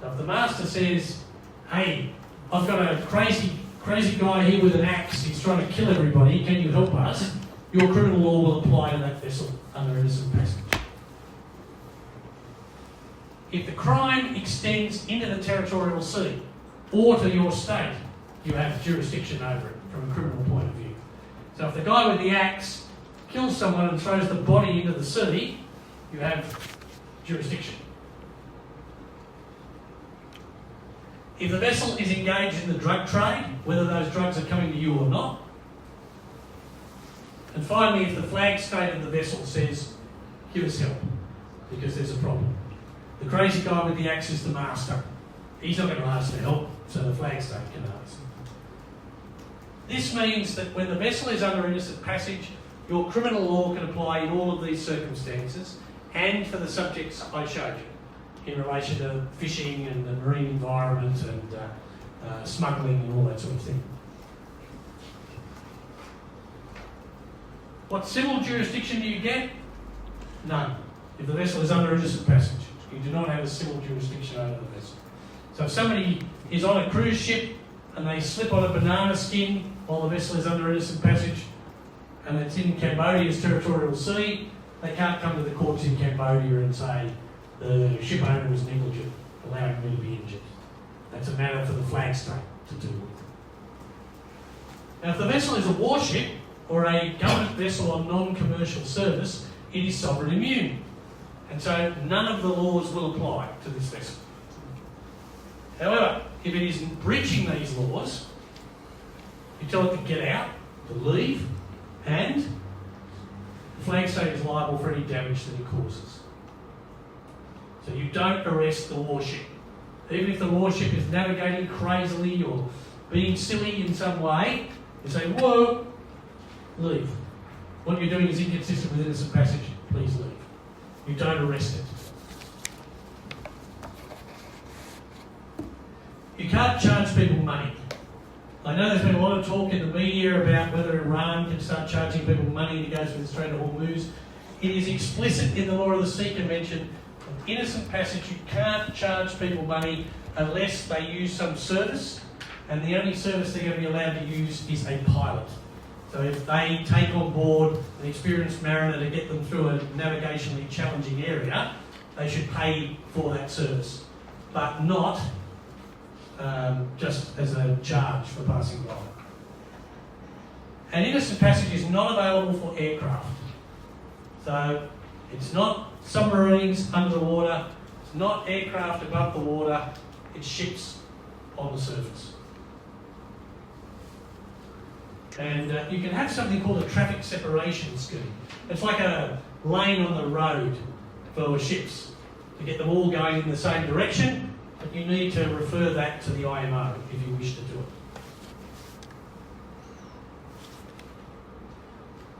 So if the master says, hey, I've got a crazy guy here with an axe, he's trying to kill everybody, can you help us? Your criminal law will apply to that vessel under innocent passage. If the crime extends into the territorial sea or to your state, you have jurisdiction over it from a criminal point of view. So if the guy with the axe kills someone and throws the body into the sea, you have jurisdiction. If the vessel is engaged in the drug trade, whether those drugs are coming to you or not. And finally, if the flag state of the vessel says, give us help, because there's a problem. The crazy guy with the axe is the master. He's not going to ask for help, so the flag state can ask. This means that when the vessel is under innocent passage, your criminal law can apply in all of these circumstances and for the subjects I showed you in relation to fishing and the marine environment and smuggling and all that sort of thing. What civil jurisdiction do you get? None, if the vessel is under innocent passage. You do not have a civil jurisdiction over the vessel. So if somebody is on a cruise ship and they slip on a banana skin while the vessel is under innocent passage and it's in Cambodia's territorial sea, they can't come to the courts in Cambodia and say the ship owner was negligent, allowing me to be injured. That's a matter for the flag state to deal with. Now, if the vessel is a warship or a government vessel on non-commercial service, it is sovereign immune. And so none of the laws will apply to this vessel. However, if it is breaching these laws, you tell it to get out, to leave, and the flag state is liable for any damage that it causes. So you don't arrest the warship. Even if the warship is navigating crazily or being silly in some way, you say, whoa, leave. What you're doing is inconsistent with innocent passage, please leave. You don't arrest it. You can't charge people money. I know there's been a lot of talk in the media about whether Iran can start charging people money to go through the Strait of Hormuz. It is explicit in the Law of the Sea Convention of innocent passage. You can't charge people money unless they use some service, and the only service they're going to be allowed to use is a pilot. So if they take on board an experienced mariner to get them through a navigationally challenging area, they should pay for that service, but not just as a charge for passing by. An innocent passage is not available for aircraft. So it's not submarines under the water, it's not aircraft above the water, it's ships on the surface. And you can have something called a traffic separation scheme. It's like a lane on the road for ships to get them all going in the same direction, but you need to refer that to the IMO if you wish to do it.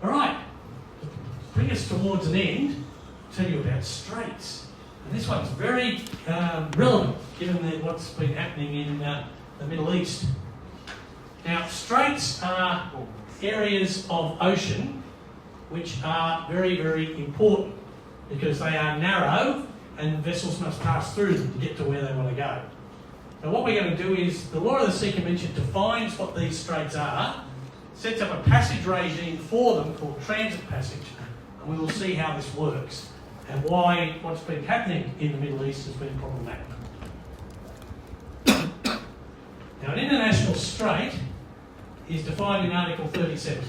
All right, to bring us towards an end, I'll tell you about straits. And this one's very relevant given what's been happening in the Middle East. Now, straits are areas of ocean which are very, very important because they are narrow and vessels must pass through them to get to where they want to go. Now, what we're going to do is the Law of the Sea Convention defines what these straits are, sets up a passage regime for them called transit passage, and we will see how this works and why what's been happening in the Middle East has been problematic. Now, an international strait is defined in Article 37.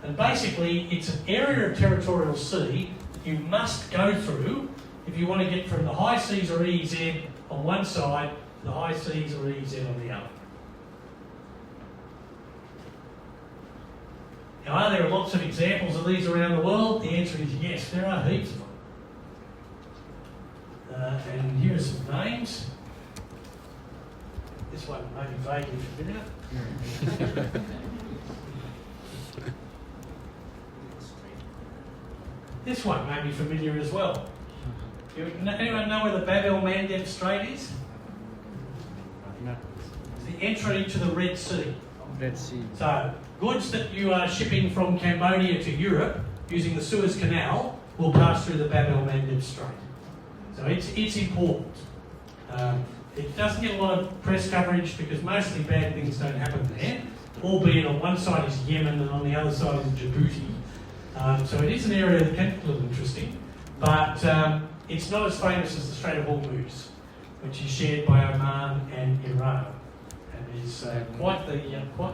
And basically, it's an area of territorial sea that you must go through if you want to get from the high seas or EEZ on one side to the high seas or EEZ on the other. Now, are there lots of examples of these around the world? The answer is yes, there are heaps of them. And here are some names. This one may be vaguely familiar. This one may be familiar as well. Anyone know where the Bab el-Mandeb Strait is? No. It's the entry to the Red Sea. Red Sea. So, goods that you are shipping from Cambodia to Europe using the Suez Canal will pass through the Bab el-Mandeb Strait. So it's important. It doesn't get a lot of press coverage because mostly bad things don't happen there, albeit on one side is Yemen and on the other side is Djibouti. So it is an area that can look interesting, but it's not as famous as the Strait of Hormuz, which is shared by Oman and Iran, and is quite the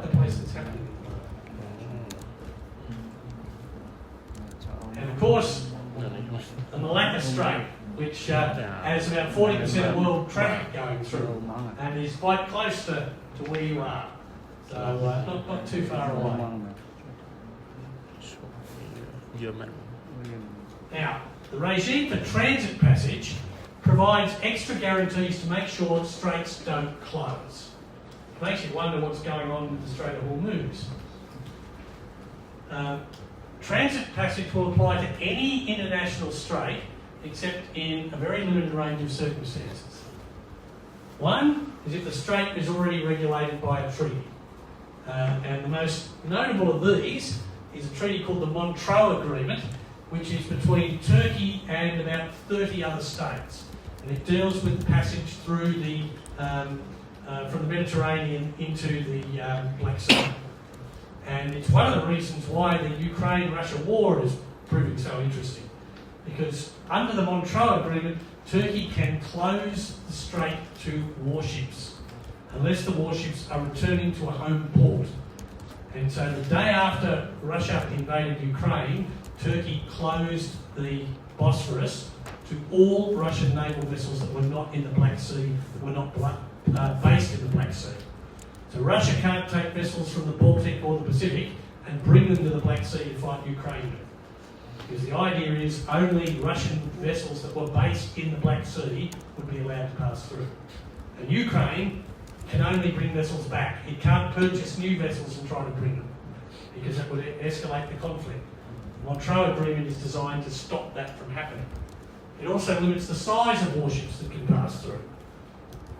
place that's happening at the moment. And of course, the Malacca Strait, which has about 40% of world traffic going through, and is quite close to where you are, so not too far away. Now, the regime for transit passage provides extra guarantees to make sure straits don't close. It makes you wonder what's going on with the Strait of Hormuz. Transit passage will apply to any international strait except in a very limited range of circumstances. One is if the strait is already regulated by a treaty. And the most notable of these is a treaty called the Montreux Agreement, which is between Turkey and about 30 other states. and it deals with the passage through the from the Mediterranean into the Black Sea. And it's one of the reasons why the Ukraine-Russia war is proving so interesting, because under the Montreux Agreement, Turkey can close the strait to warships unless the warships are returning to a home port. And so the day after Russia invaded Ukraine, Turkey closed the Bosphorus to all Russian naval vessels that were not in the Black Sea, that were not based in the Black Sea. So Russia can't take vessels from the Baltic or the Pacific and bring them to the Black Sea to fight Ukraine with. Because the idea is only Russian vessels that were based in the Black Sea would be allowed to pass through. And Ukraine can only bring vessels back. It can't purchase new vessels and try to bring them, because that would escalate the conflict. The Montreux Agreement is designed to stop that from happening. It also limits the size of warships that can pass through.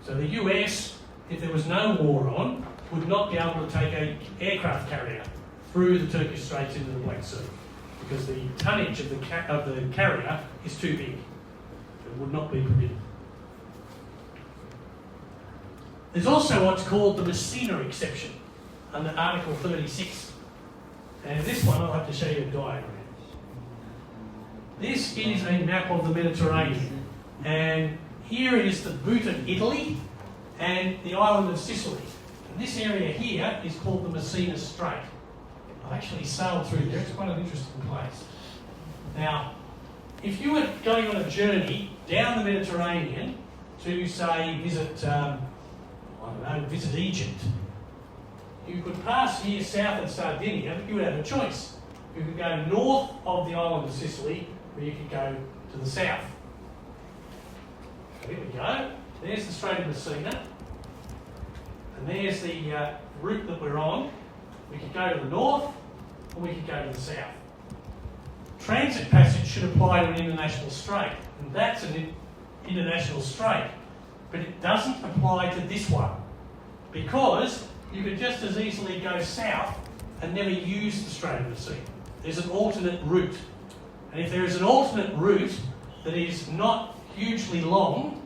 So the US, if there was no war on, would not be able to take an aircraft carrier through the Turkish Straits into the Black Sea, because the tonnage of the carrier is too big. It would not be permitted. There's also what's called the Messina exception under Article 36. And this one, I'll have to show you a diagram. This is a map of the Mediterranean. And here is the boot of Italy and the island of Sicily. And this area here is called the Messina Strait. I've actually sailed through there. It's quite an interesting place. Now, if you were going on a journey down the Mediterranean to, say, visit Egypt, you could pass here south of Sardinia, but you would have a choice. You could go north of the island of Sicily, or you could go to the south. So here we go. There's the Strait of Messina. And there's the route that we're on. We could go to the north, or we could go to the south. Transit passage should apply to an international strait, and that's an international strait. But it doesn't apply to this one, because you could just as easily go south and never use the Strait of Messina. There's an alternate route. And if there is an alternate route that is not hugely long,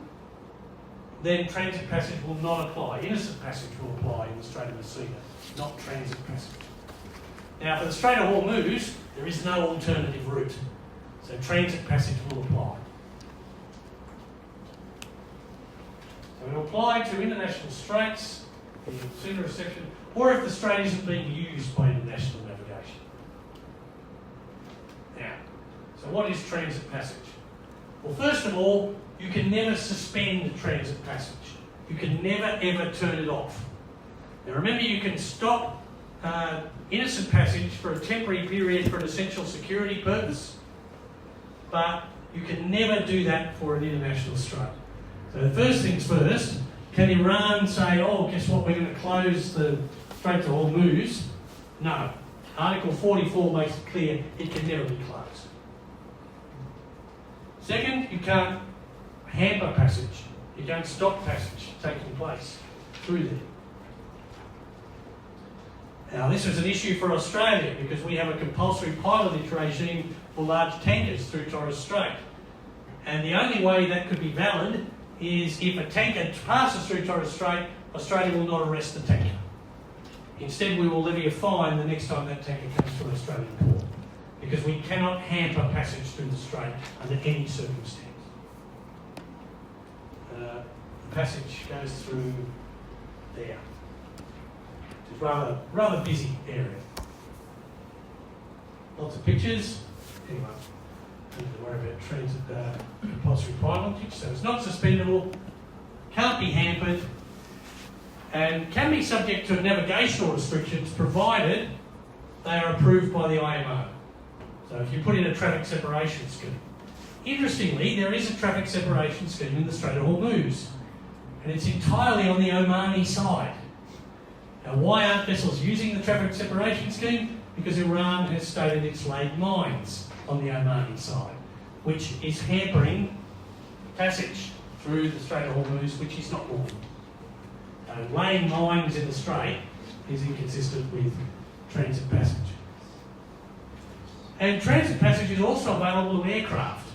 then transit passage will not apply. Innocent passage will apply in the Strait of Messina, not transit passage. Now, for the Strait of Hormuz, there is no alternative route, so transit passage will apply. So it will apply to international straits, the Messina exception, or if the strait isn't being used by international navigation. Now, so what is transit passage? Well, first of all, you can never suspend transit passage. You can never ever turn it off. Now remember, you can stop innocent passage for a temporary period for an essential security purpose, but you can never do that for an international strait. So the first things first, can Iran say, oh, guess what, we're going to close the Strait of Hormuz? No. Article 44 makes it clear it can never be closed. Second, you can't hamper passage. You can't stop passage taking place through there. Now, this was an issue for Australia because we have a compulsory pilotage regime for large tankers through Torres Strait. And the only way that could be valid is if a tanker passes through Torres Strait, Australia will not arrest the tanker. Instead, we will levy a fine the next time that tanker comes to an Australian port, because we cannot hamper passage through the strait under any circumstance. The passage goes through there. It's a rather busy area. Lots of pictures. Anyway, don't need to worry about transit compulsory pilotage. So it's not suspendable, can't be hampered, and can be subject to navigational restrictions provided they are approved by the IMO. So if you put in a traffic separation scheme. Interestingly, there is a traffic separation scheme in the Strait of Hormuz, and it's entirely on the Omani side. Now, why aren't vessels using the traffic separation scheme? Because Iran has stated it's laid mines on the Omani side, which is hampering passage through the Strait of Hormuz, which is not lawful. Laying mines in the strait is inconsistent with transit passage. And transit passage is also available to aircraft.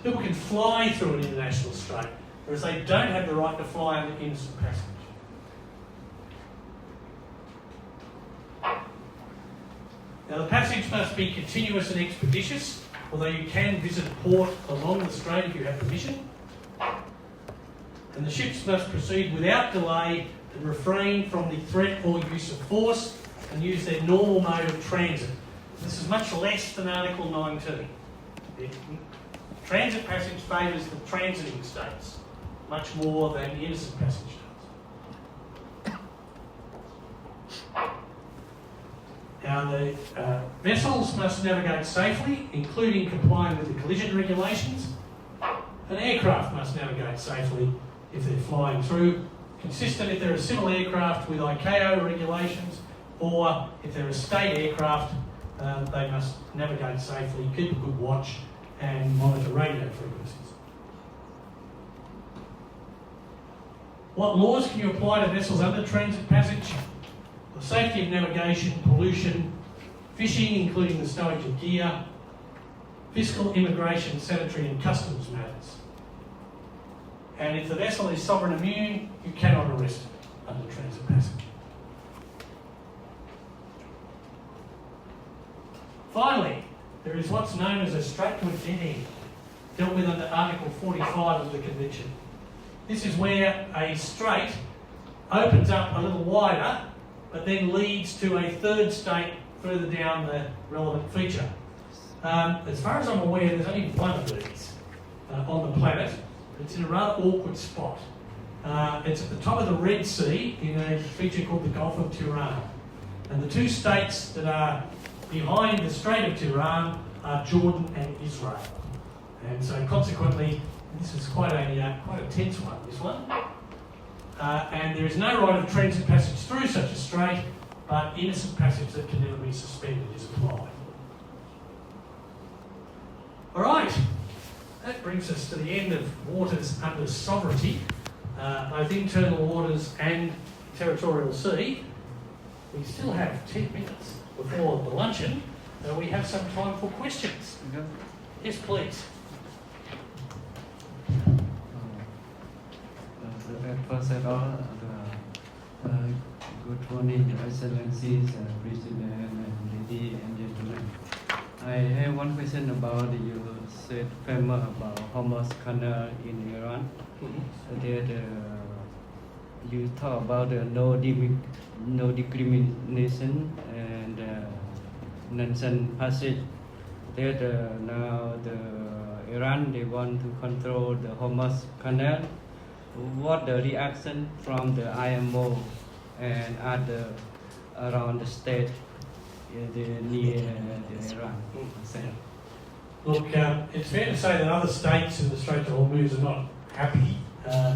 People can fly through an international strait, whereas they don't have the right to fly under innocent passage. Now the passage must be continuous and expeditious, although you can visit a port along the strait if you have permission. And the ships must proceed without delay and refrain from the threat or use of force and use their normal mode of transit. This is much less than Article 19. The transit passage favours the transiting states much more than the innocent passage does. Now the vessels must navigate safely, including complying with the collision regulations. An aircraft must navigate safely if they're flying through, consistent if they're a civil aircraft with ICAO regulations, or if they're a state aircraft, they must navigate safely, keep a good watch, and monitor radio frequencies. What laws can you apply to vessels under transit passage? The safety of navigation, pollution, fishing, including the stowage of gear, fiscal, immigration, sanitary and customs matters. And if the vessel is sovereign immune, you cannot arrest it under transit passage. Finally, there is what's known as a strait to a dead end, dealt with under Article 45 of the Convention. This is where a strait opens up a little wider, but then leads to a third state further down the relevant feature. As far as I'm aware, there's only one of these on the planet. It's in a rather awkward spot. It's at the top of the Red Sea in a feature called the Gulf of Tiran. And the two states that are behind the Strait of Tiran are Jordan and Israel. And so consequently, this is quite a tense one, this one. And there is no right of transit passage through such a strait, but innocent passage that can never be suspended is applied. All right, that brings us to the end of waters under sovereignty, both internal waters and territorial sea. We still have 10 minutes before the luncheon. We have some time for questions. Yes, please. First of all, good morning, Your Excellencies, President, and ladies and gentlemen. I have one question about you said famous about Hormuz Canal in Iran. That you talk about no discrimination and nation passage. That now the Iran they want to control the Hormuz Canal. What the reaction from the IMO and other around the state near Iran? Look, it's fair to say that other states in the Strait of Hormuz are not happy.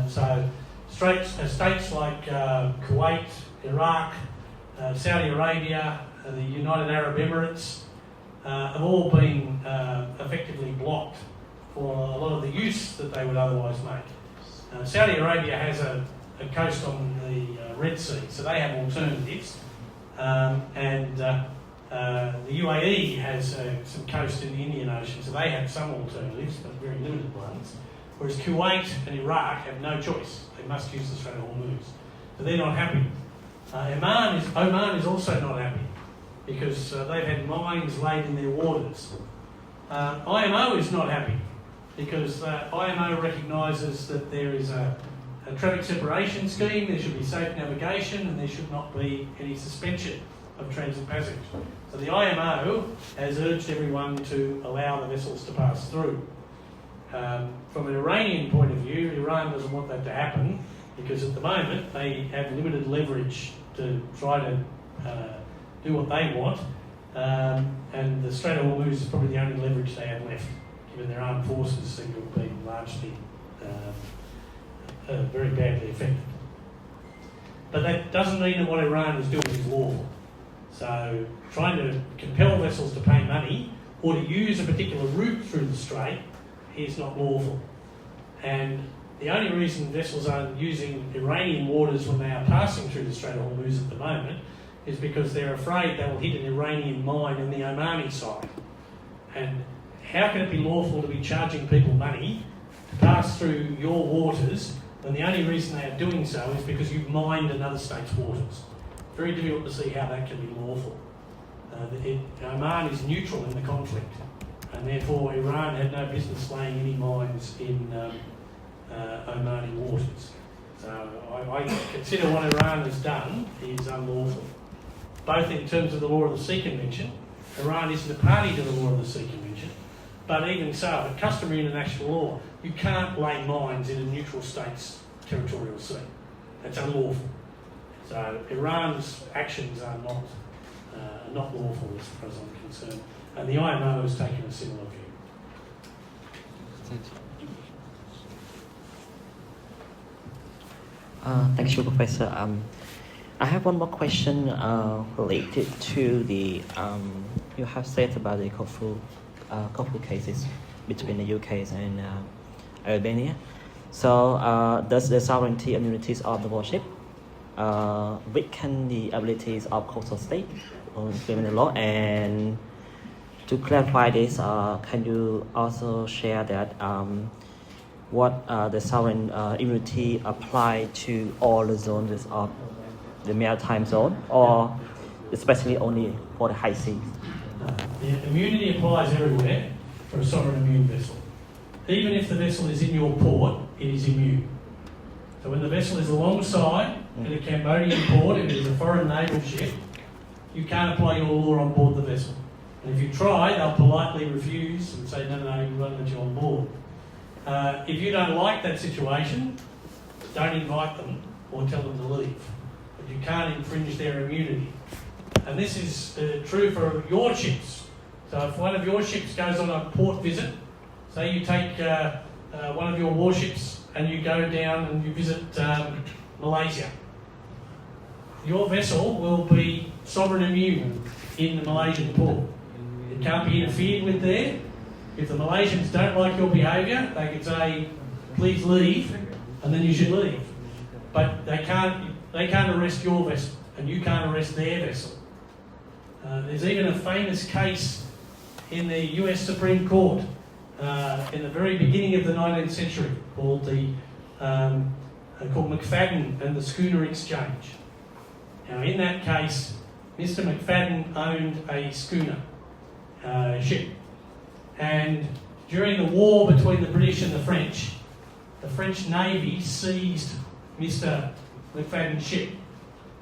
So states like Kuwait, Iraq, Saudi Arabia, the United Arab Emirates have all been effectively blocked for a lot of the use that they would otherwise make. Saudi Arabia has a coast on the Red Sea, so they have alternatives. And the UAE has some coast in the Indian Ocean, so they have some alternatives, but very limited ones. Whereas Kuwait and Iraq have no choice. They must use the Strait of Hormuz. So they're not happy. Oman is also not happy because they've had mines laid in their waters. IMO is not happy because IMO recognises that there is a traffic separation scheme, there should be safe navigation, and there should not be any suspension of transit passage. So the IMO has urged everyone to allow the vessels to pass through. From an Iranian point of view, Iran doesn't want that to happen because at the moment they have limited leverage to try to do what they want, and the Strait of Hormuz is probably the only leverage they have left, given their armed forces seem to have been largely very badly affected. But that doesn't mean that what Iran is doing is lawful. So trying to compel vessels to pay money or to use a particular route through the strait is not lawful. And the only reason vessels are using Iranian waters when they are passing through the Strait of Hormuz at the moment is because they're afraid they will hit an Iranian mine on the Omani side. And how can it be lawful to be charging people money to pass through your waters, then the only reason they are doing so is because you've mined another state's waters. Very difficult to see how that can be lawful. Oman is neutral in the conflict, and therefore Iran had no business laying any mines in Omani waters. So I consider what Iran has done is unlawful, both in terms of the law of the Sea Convention. Iran isn't a party to the law of the Sea Convention, but even so, at customary international law, you can't lay mines in a neutral state's territorial sea. That's unlawful. So Iran's actions are not lawful as far as I'm concerned, and the IMO has taken a similar view. Thank you, Professor. I have one more question related to the you have said about the Corfu cases between the UK and Albania. So does the sovereignty immunities of the warship weaken the abilities of coastal state on criminal law? And to clarify this, can you also share that what the sovereign immunity apply to all the zones of the maritime zone, or especially only for the high seas? The immunity applies everywhere for a sovereign immune vessel. Even if the vessel is in your port, it is immune. So when the vessel is alongside in a Cambodian port, if it is a foreign naval ship, you can't apply your law on board the vessel. And if you try, they'll politely refuse and say, no, we won't let you on board. If you don't like that situation, don't invite them or tell them to leave. But you can't infringe their immunity. And this is true for your ships. So if one of your ships goes on a port visit, say you take one of your warships and you go down and you visit Malaysia, your vessel will be sovereign immune in the Malaysian port. It can't be interfered with there. If the Malaysians don't like your behaviour, they can say, please leave, and then you should leave. But they can't arrest your vessel, and you can't arrest their vessel. There's even a famous case in the US Supreme Court in the very beginning of the 19th century called McFadden and the Schooner Exchange. Now, in that case, Mr. McFadden owned a schooner ship. And during the war between the British and the French Navy seized Mr. McFadden's ship.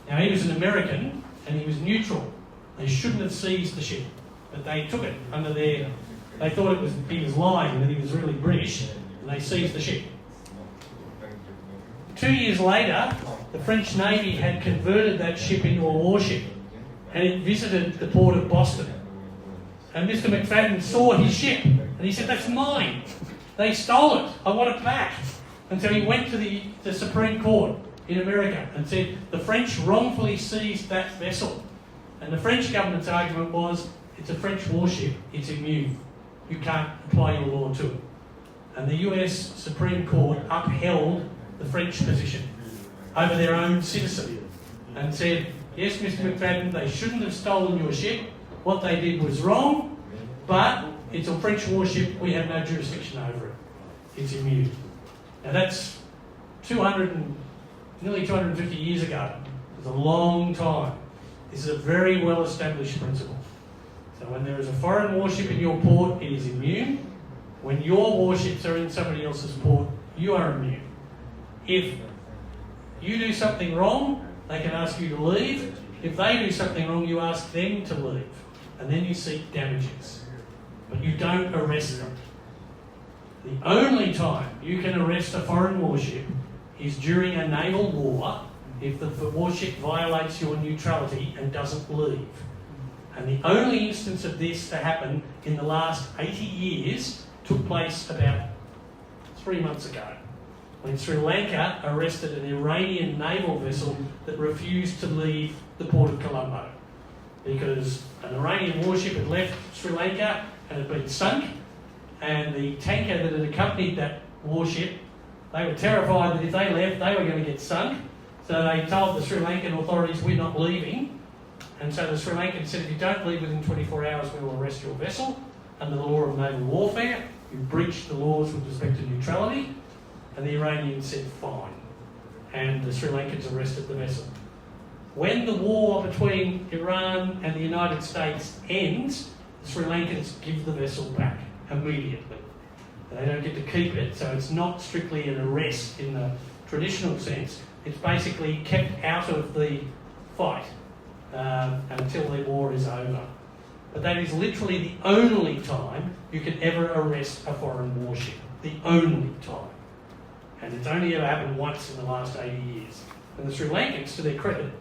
Now, he was an American and he was neutral. They shouldn't have seized the ship, but they took it under their... They thought he was lying, that he was really British, and they seized the ship. 2 years later, the French Navy had converted that ship into a warship, and it visited the port of Boston. And Mr. McFadden saw his ship, and he said, that's mine. They stole it. I want it back. And so he went to the Supreme Court in America and said, the French wrongfully seized that vessel. And the French government's argument was, it's a French warship, it's immune. You can't apply your law to it. And the US Supreme Court upheld the French position over their own citizen and said, yes, Mr. McFadden, they shouldn't have stolen your ship. What they did was wrong, but it's a French warship, we have no jurisdiction over it. It's immune. Now that's nearly 250 years ago. It's a long time. This is a very well-established principle. So when there is a foreign warship in your port, it is immune. When your warships are in somebody else's port, you are immune. If you do something wrong, they can ask you to leave. If they do something wrong, you ask them to leave. And then you seek damages. But you don't arrest them. The only time you can arrest a foreign warship is during a naval war if the warship violates your neutrality and doesn't leave. And the only instance of this to happen in the last 80 years took place about 3 months ago, when Sri Lanka arrested an Iranian naval vessel that refused to leave the port of Colombo. Because an Iranian warship had left Sri Lanka and had been sunk, and the tanker that had accompanied that warship, they were terrified that if they left, they were going to get sunk. So they told the Sri Lankan authorities, we're not leaving. And so the Sri Lankans said, if you don't leave within 24 hours, we will arrest your vessel under the law of naval warfare. you breached the laws with respect to neutrality, and the Iranians said fine, and the Sri Lankans arrested the vessel. When the war between Iran and the United States ends, the Sri Lankans give the vessel back immediately. They don't get to keep it, so it's not strictly an arrest in the traditional sense. It's basically kept out of the fight until the war is over. But that is literally the only time you can ever arrest a foreign warship. The only time. And it's only ever happened once in the last 80 years. And the Sri Lankans, to their credit,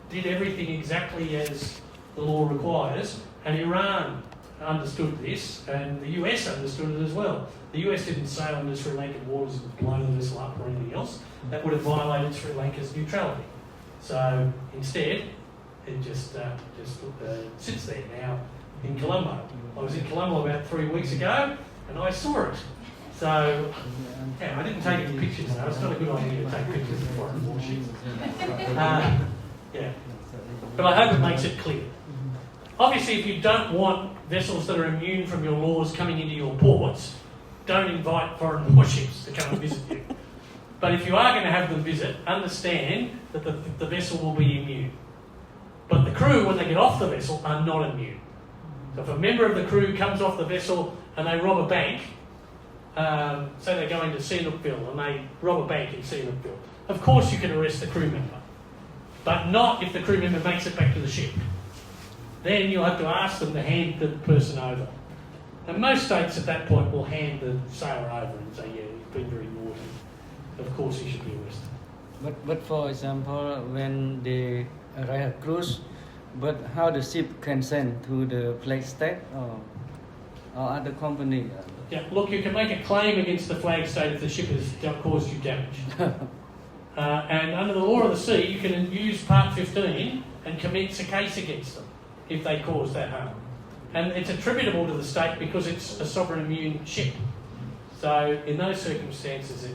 did everything exactly as the law requires, and Iran understood this, and the US understood it as well. The US didn't sail into Sri Lankan waters and blow the vessel up or anything else. That would have violated Sri Lanka's neutrality. So instead, it just sits there now in Colombo. I was in Colombo about 3 weeks ago, and I saw it. So, yeah, I didn't take any pictures though. It's not a good idea to take pictures of foreign warships. Yeah. But I hope it makes it clear. Obviously, if you don't want vessels that are immune from your laws coming into your ports, don't invite foreign warships to come and visit you. But if you are going to have them visit, understand that the vessel will be immune. But the crew, when they get off the vessel, are not immune. So if a member of the crew comes off the vessel and they rob a bank, say they're going to Sihanoukville and they rob a bank in Sihanoukville, of course you can arrest the crew member. But not if the crew member makes it back to the ship. Then you'll have to ask them to hand the person over. And most states at that point will hand the sailor over and say, yeah, you've been very naughty. Of course he should be arrested. But for example, when they arrive at cruise, but how the ship can send to the flag state or other company? Yeah, look, you can make a claim against the flag state if the ship has caused you damage. And under the law of the sea, you can use Part 15 and commence a case against them if they cause that harm. And it's attributable to the state because it's a sovereign immune ship. So in those circumstances,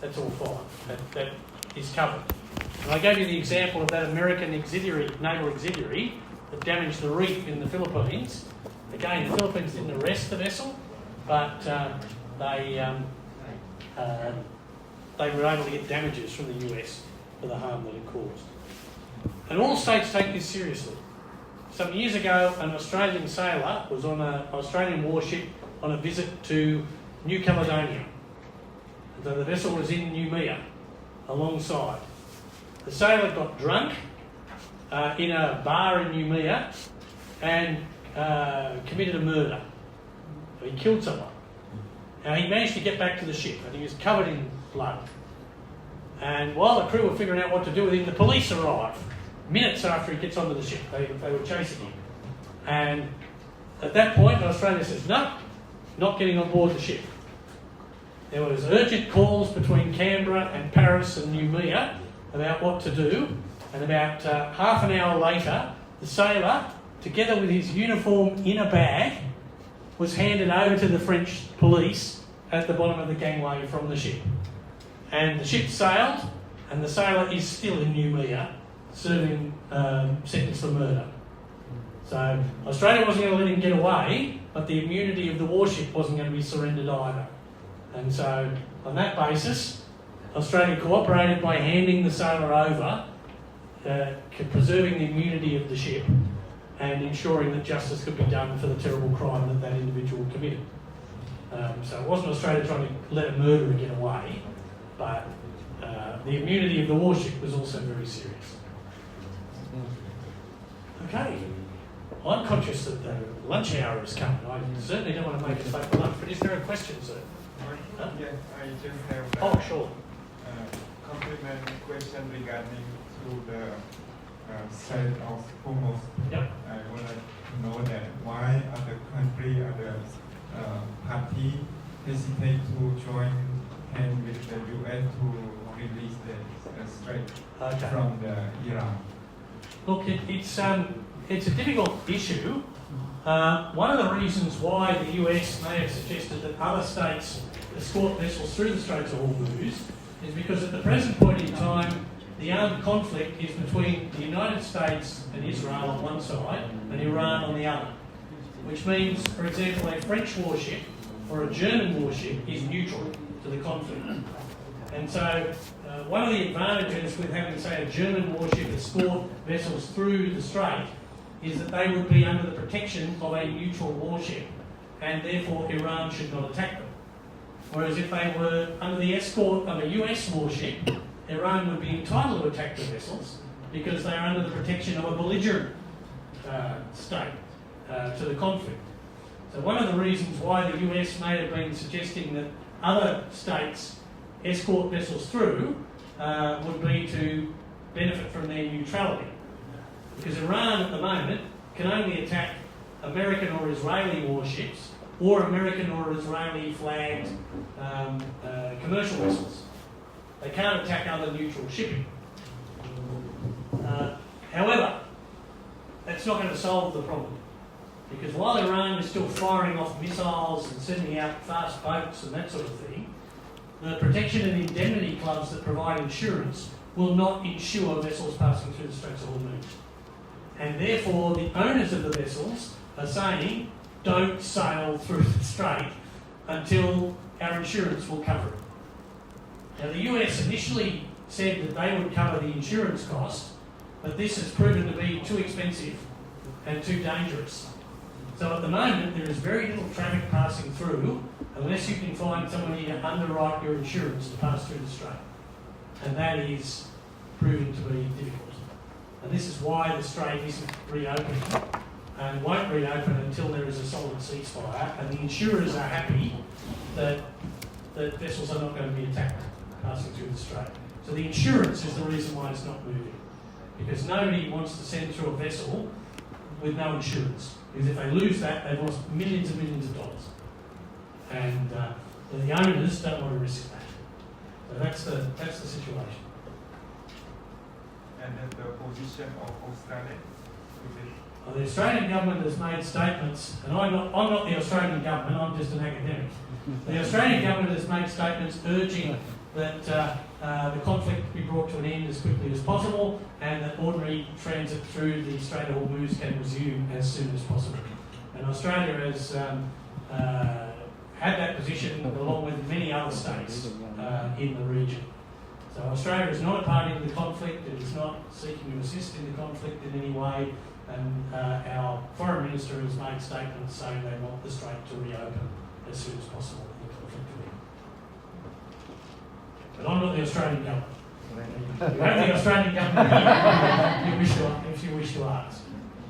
that's all fine. That is covered. And I gave you the example of that American naval auxiliary that damaged the reef in the Philippines. Again, the Philippines didn't arrest the vessel, but they were able to get damages from the US for the harm that it caused. And all states take this seriously. Some years ago, an Australian sailor was on an Australian warship on a visit to New Caledonia. So the vessel was in Noumea alongside. The sailor got drunk in a bar in Noumea and committed a murder. So he killed someone. Now he managed to get back to the ship and he was covered in blood. And while the crew were figuring out what to do with him, the police arrived. Minutes after he gets onto the ship, they were chasing him. And at that point, Australia says, no, not getting on board the ship. There was urgent calls between Canberra and Paris and Noumea about what to do. And about half an hour later, the sailor, together with his uniform in a bag, was handed over to the French police at the bottom of the gangway from the ship. And the ship sailed, and the sailor is still in Noumea, serving sentence for murder. So Australia wasn't going to let him get away, but the immunity of the warship wasn't going to be surrendered either. And so on that basis, Australia cooperated by handing the sailor over, preserving the immunity of the ship and ensuring that justice could be done for the terrible crime that that individual committed. So it wasn't Australia trying to let a murderer get away, but the immunity of the warship was also very serious. Okay, well, I'm conscious that the lunch hour is coming. I certainly don't want to make it late for lunch, but is there a question, sir? Huh? Yeah, I just have Oh, sure. compliment question regarding to the Strait of Hormuz. Yep. I would like to know that why other country, other party hesitate to join hand with the US to release the strait Okay. from the Iran. Look, it's a difficult issue. One of the reasons why the US may have suggested that other states escort vessels through the Straits of Hormuz is because at the present point in time, the armed conflict is between the United States and Israel on one side and Iran on the other. Which means, for example, a French warship or a German warship is neutral to the conflict. And so one of the advantages with having, say, a German warship escort vessels through the strait is that they would be under the protection of a neutral warship, and therefore Iran should not attack them. Whereas if they were under the escort of a US warship, Iran would be entitled to attack the vessels because they are under the protection of a belligerent state to the conflict. So one of the reasons why the US may have been suggesting that other states escort vessels through would be to benefit from their neutrality. Because Iran at the moment can only attack American or Israeli warships or American or Israeli flagged commercial vessels. They can't attack other neutral shipping. However, that's not going to solve the problem. Because while Iran is still firing off missiles and sending out fast boats and that sort of thing, the protection and indemnity clubs that provide insurance will not insure vessels passing through the Straits of Hormuz. And therefore, the owners of the vessels are saying, don't sail through the strait until our insurance will cover it. Now, the US initially said that they would cover the insurance cost, but this has proven to be too expensive and too dangerous. So at the moment, there is very little traffic passing through unless you can find somebody to underwrite your insurance to pass through the strait. And that is proving to be difficult. And this is why the strait isn't reopening and won't reopen until there is a solid ceasefire and the insurers are happy that vessels are not going to be attacked passing through the strait. So the insurance is the reason why it's not moving. Because nobody wants to send through a vessel with no insurance. Because if they lose that, they've lost millions and millions of dollars. And the owners don't want to risk that. So that's the situation. And then the position of Australia? Well, the Australian government has made statements, and I'm not the Australian government, I'm just an academic. The Australian government has made statements urging that the conflict be brought to an end as quickly as possible and that ordinary transit through the Strait of Hormuz can resume as soon as possible. And Australia has had that position along with many other states in the region. So Australia is not a party to the conflict, it is not seeking to assist in the conflict in any way, and our foreign minister has made statements saying they want the strait to reopen as soon as possible for the conflict to end. But I'm not the Australian government. You have the Australian government here if you wish to ask.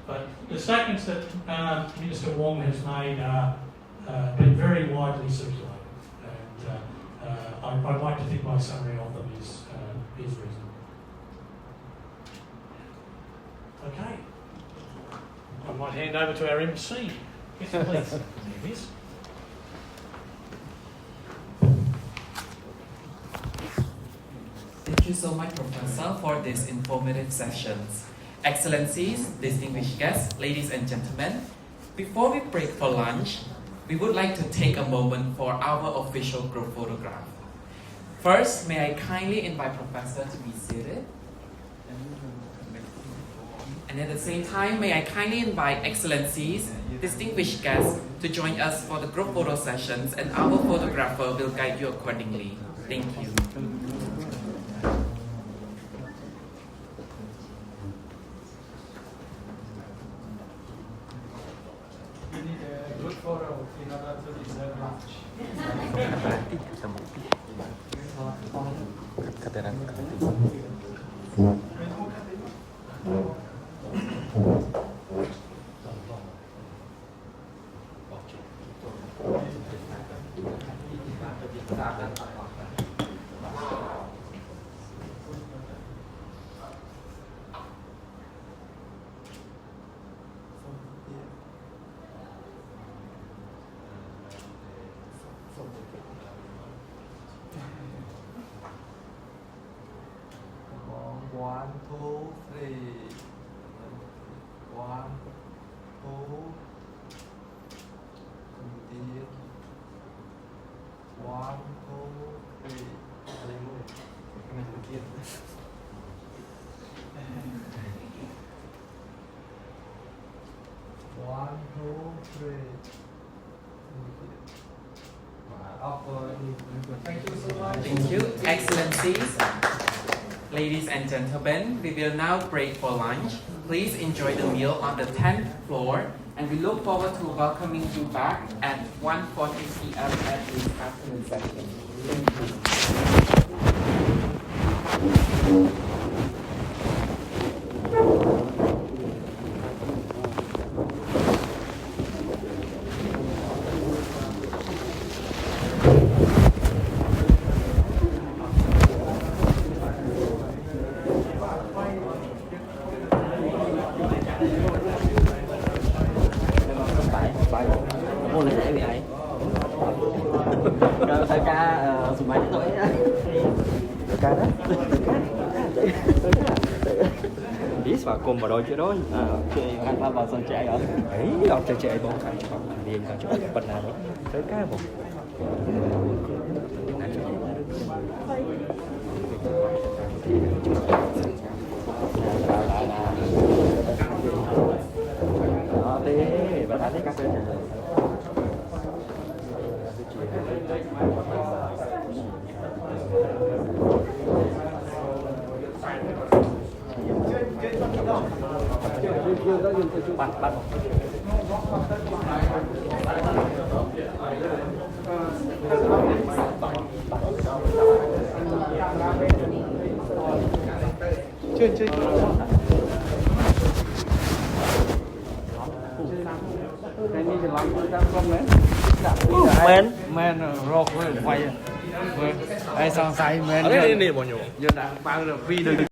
But the statements that Minister Wong has made are been very widely circulated. And I'd like to think my summary of them is reasonable. Okay. I might hand over to our MC. Yes, please. There it is. Thank you so much, Professor, for these informative sessions. Excellencies, distinguished guests, ladies and gentlemen, before we break for lunch, we would like to take a moment for our official group photograph. First, may I kindly invite Professor to be seated. And at the same time, may I kindly invite Excellencies, distinguished guests, to join us for the group photo sessions, and our photographer will guide you accordingly. Thank you. We need a good photo in order to reserve lunch. One, two, three. One, two. Indeed. One, two, three. One, two, three. Indeed. Thank you. Excellencies, ladies and gentlemen, we will now break for lunch. Please enjoy the meal on the 10th floor, and we look forward to welcoming you back at 1:40 p.m. at this afternoon session. Thank you. Ô là dễ bị ấy. Rồi thời ca sùng mấy tuổi á. Thời ca đó. Biết vào cùng vào đôi chứ đó. Chơi ăn ba vào sân chạy rồi. Ấy học chạy bóng cả cho điên cả cho bật nào đấy. Thời ca một. Đó thế, bạn ăn đấy cà phê. Bắt. Chơi. Men rock với quay. Ai sang say men. Giờ đã bao được video